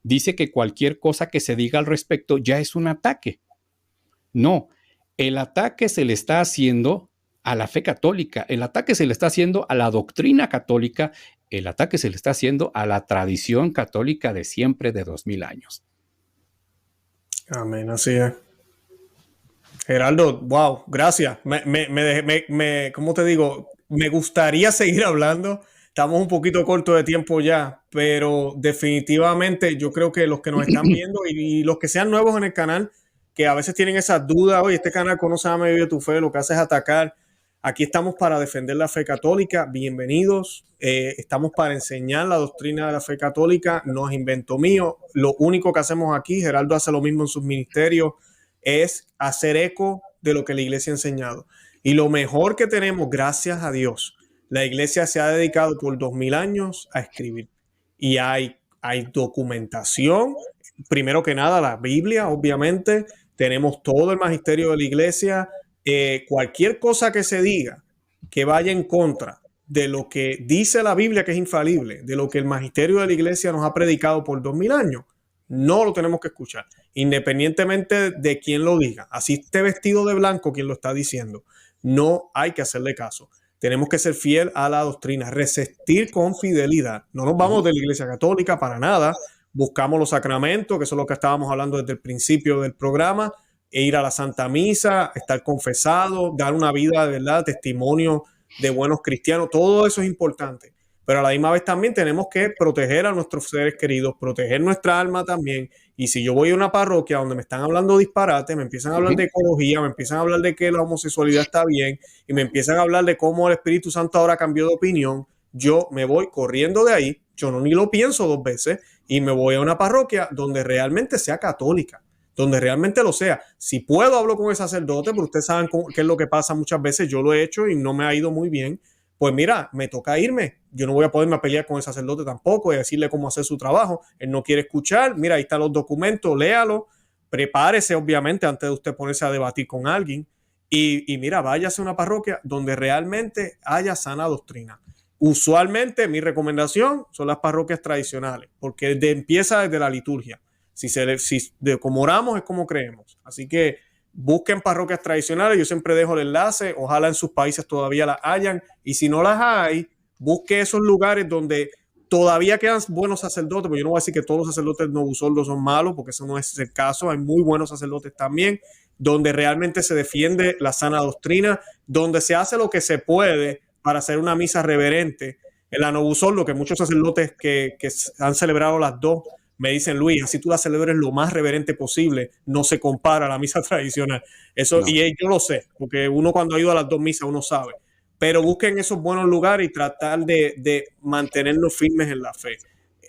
dice que cualquier cosa que se diga al respecto ya es un ataque. No, el ataque se le está haciendo a la fe católica, el ataque se le está haciendo a la doctrina católica el ataque se le está haciendo a la tradición católica de siempre, de 2000 años. Amén, así es. Geraldo, wow, gracias. ¿Cómo te digo? Me gustaría seguir hablando. Estamos un poquito corto de tiempo ya, pero definitivamente yo creo que los que nos están viendo y los que sean nuevos en el canal, que a veces tienen esas dudas, oye, este canal conoce a Vive tu Fe, lo que hace es atacar. Aquí estamos para defender la fe católica. Bienvenidos. Estamos para enseñar la doctrina de la fe católica. No es invento mío. Lo único que hacemos aquí, Geraldo hace lo mismo en sus ministerios, es hacer eco de lo que la iglesia ha enseñado. Y lo mejor que tenemos, gracias a Dios, la iglesia se ha dedicado por 2000 años a escribir. Y hay documentación, primero que nada la Biblia, obviamente, tenemos todo el magisterio de la iglesia. Cualquier cosa que se diga que vaya en contra de lo que dice la Biblia, que es infalible, de lo que el magisterio de la iglesia nos ha predicado por 2000 años, no lo tenemos que escuchar, independientemente de quién lo diga. Así esté vestido de blanco quien lo está diciendo, no hay que hacerle caso. Tenemos que ser fiel a la doctrina, resistir con fidelidad. No nos vamos de la iglesia católica para nada. Buscamos los sacramentos, que eso es lo que estábamos hablando desde el principio del programa, e ir a la Santa Misa, estar confesado, dar una vida de verdad, testimonio de buenos cristianos. Todo eso es importante. Pero a la misma vez también tenemos que proteger a nuestros seres queridos, proteger nuestra alma también. Y si yo voy a una parroquia donde me están hablando disparate, me empiezan a hablar de ecología, me empiezan a hablar de que la homosexualidad está bien y me empiezan a hablar de cómo el Espíritu Santo ahora cambió de opinión, yo me voy corriendo de ahí, yo no ni lo pienso dos veces y me voy a una parroquia donde realmente sea católica, donde realmente lo sea. Si puedo, hablo con el sacerdote, pero ustedes saben qué es lo que pasa muchas veces. Yo lo he hecho y no me ha ido muy bien. Pues mira, me toca irme. Yo no voy a poderme pelear con el sacerdote tampoco y decirle cómo hacer su trabajo. Él no quiere escuchar. Mira, ahí están los documentos, léalo. Prepárese, obviamente, antes de usted ponerse a debatir con alguien. Y mira, váyase a una parroquia donde realmente haya sana doctrina. Usualmente, mi recomendación son las parroquias tradicionales, porque empieza desde la liturgia. Como oramos es como creemos. Así que busquen parroquias tradicionales. Yo siempre dejo el enlace. Ojalá en sus países todavía las hayan. Y si no las hay, busque esos lugares donde todavía quedan buenos sacerdotes. Porque yo no voy a decir que todos los sacerdotes novusordos son malos, porque eso no es el caso. Hay muy buenos sacerdotes también, donde realmente se defiende la sana doctrina, donde se hace lo que se puede para hacer una misa reverente. En la Novusor, que muchos sacerdotes que han celebrado las dos me dicen, Luis, así tú la celebres lo más reverente posible, no se compara a la misa tradicional. Eso, no. Y yo lo sé, porque uno cuando ha ido a las dos misas, uno sabe. Pero busquen esos buenos lugares y tratar de mantenernos firmes en la fe.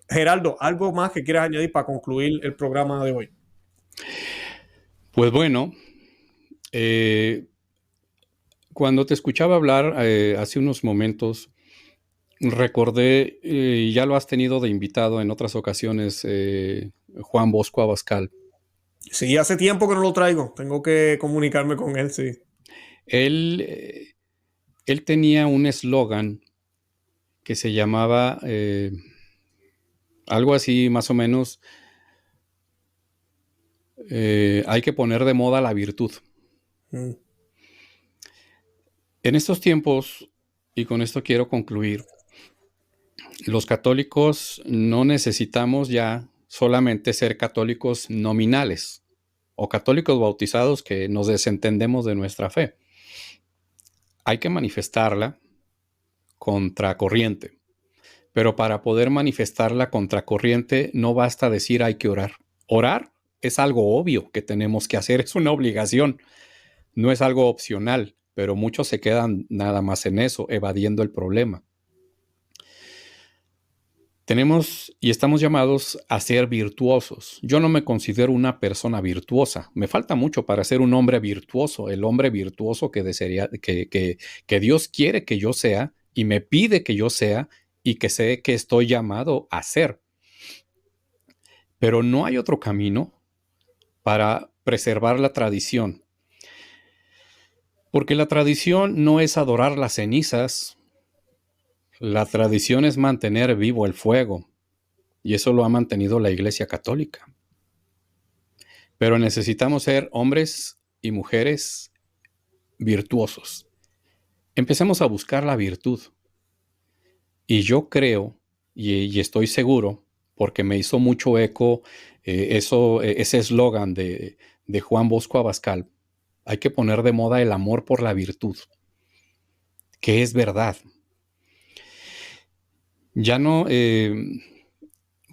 Geraldo, ¿algo más que quieras añadir para concluir el programa de hoy? Pues bueno, cuando te escuchaba hablar hace unos momentos, recordé, ya lo has tenido de invitado en otras ocasiones, Juan Bosco Abascal. Sí, hace tiempo que no lo traigo. Tengo que comunicarme con él, sí. Él tenía un eslogan que se llamaba algo así más o menos, hay que poner de moda la virtud. En estos tiempos, y con esto quiero concluir, los católicos no necesitamos ya solamente ser católicos nominales o católicos bautizados que nos desentendemos de nuestra fe. Hay que manifestarla contracorriente, pero para poder manifestarla contracorriente no basta decir hay que orar. Orar es algo obvio que tenemos que hacer, es una obligación, no es algo opcional, pero muchos se quedan nada más en eso, evadiendo el problema. Tenemos y estamos llamados a ser virtuosos. Yo no me considero una persona virtuosa. Me falta mucho para ser un hombre virtuoso. El hombre virtuoso que Dios quiere que yo sea y me pide que yo sea y que sé que estoy llamado a ser. Pero no hay otro camino para preservar la tradición. Porque la tradición no es adorar las cenizas. La tradición es mantener vivo el fuego, y eso lo ha mantenido la Iglesia Católica. Pero necesitamos ser hombres y mujeres virtuosos. Empecemos a buscar la virtud Y yo creo, y estoy seguro, porque me hizo mucho eco ese eslogan de Juan Bosco Abascal, hay que poner de moda el amor por la virtud, que es verdad. Ya no,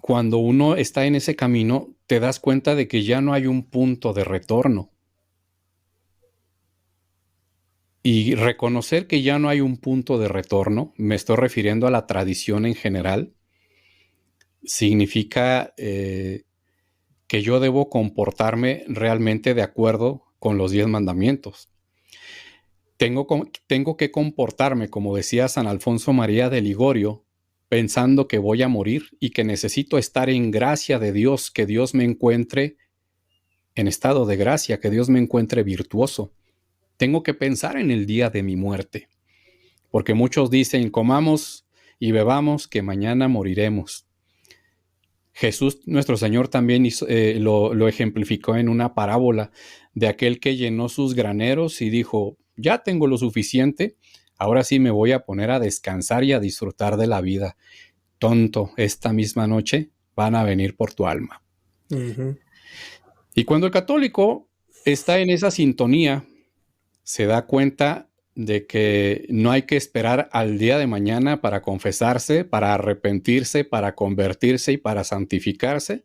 cuando uno está en ese camino, te das cuenta de que ya no hay un punto de retorno. Y reconocer que ya no hay un punto de retorno, me estoy refiriendo a la tradición en general, significa que yo debo comportarme realmente de acuerdo con los 10 mandamientos. Tengo que comportarme, como decía San Alfonso María de Ligorio, pensando que voy a morir y que necesito estar en gracia de Dios, que Dios me encuentre en estado de gracia, que Dios me encuentre virtuoso. Tengo que pensar en el día de mi muerte, porque muchos dicen, comamos y bebamos, que mañana moriremos. Jesús, nuestro Señor, también lo ejemplificó en una parábola de aquel que llenó sus graneros y dijo, ya tengo lo suficiente, ahora sí me voy a poner a descansar y a disfrutar de la vida. Tonto, esta misma noche van a venir por tu alma. Y cuando el católico está en esa sintonía, se da cuenta de que no hay que esperar al día de mañana para confesarse, para arrepentirse, para convertirse y para santificarse,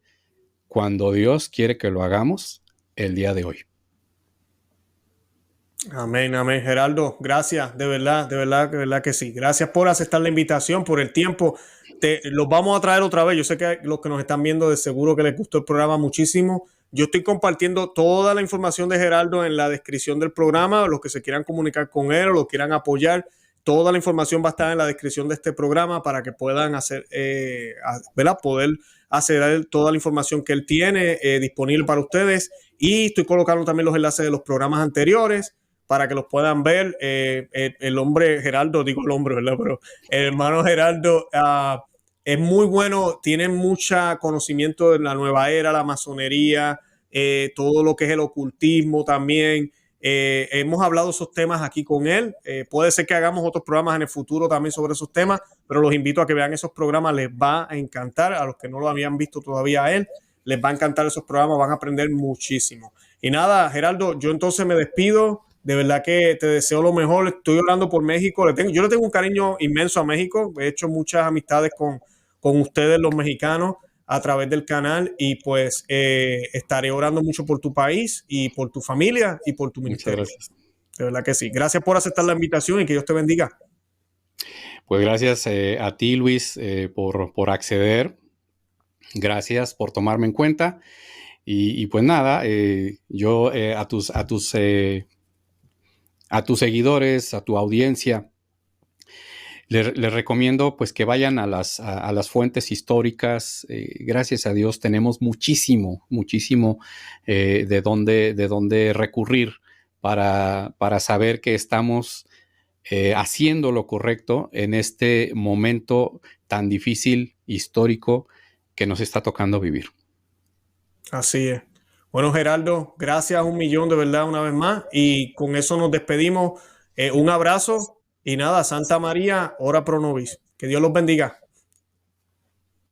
cuando Dios quiere que lo hagamos el día de hoy. Amén, amén. Gerardo, gracias, de verdad que sí. Gracias por aceptar la invitación, por el tiempo. Los vamos a traer otra vez. Yo sé que los que nos están viendo de seguro que les gustó el programa muchísimo. Yo estoy compartiendo toda la información de Gerardo en la descripción del programa. Los que se quieran comunicar con él o lo quieran apoyar, toda la información va a estar en la descripción de este programa para que puedan hacer, poder acceder a toda la información que él tiene disponible para ustedes. Y estoy colocando también los enlaces de los programas anteriores para que los puedan ver. El hombre Gerardo, digo el hombre, ¿verdad? Pero el hermano Gerardo es muy bueno, tiene mucho conocimiento de la nueva era, la masonería, todo lo que es el ocultismo también. Hemos hablado de esos temas aquí con él. Puede ser que hagamos otros programas en el futuro también sobre esos temas, pero los invito a que vean esos programas, les va a encantar. A los que no lo habían visto todavía a él, les va a encantar esos programas, van a aprender muchísimo. Y nada, Gerardo, yo entonces me despido. De verdad que te deseo lo mejor. Estoy orando por México. Yo le tengo un cariño inmenso a México. He hecho muchas amistades con ustedes, los mexicanos, a través del canal. Y pues estaré orando mucho por tu país y por tu familia y por tu ministerio. Muchas gracias. De verdad que sí. Gracias por aceptar la invitación y que Dios te bendiga. Pues gracias a ti, Luis, por acceder. Gracias por tomarme en cuenta. Y pues nada, yo a tus seguidores, a tu audiencia, les recomiendo pues que vayan a las fuentes históricas. Gracias a Dios tenemos muchísimo de dónde recurrir para saber que estamos haciendo lo correcto en este momento tan difícil, histórico, que nos está tocando vivir. Así es. Bueno, Gerardo, gracias un millón de verdad una vez más. Y con eso nos despedimos. Un abrazo y nada, Santa María, ora pro nobis. Que Dios los bendiga.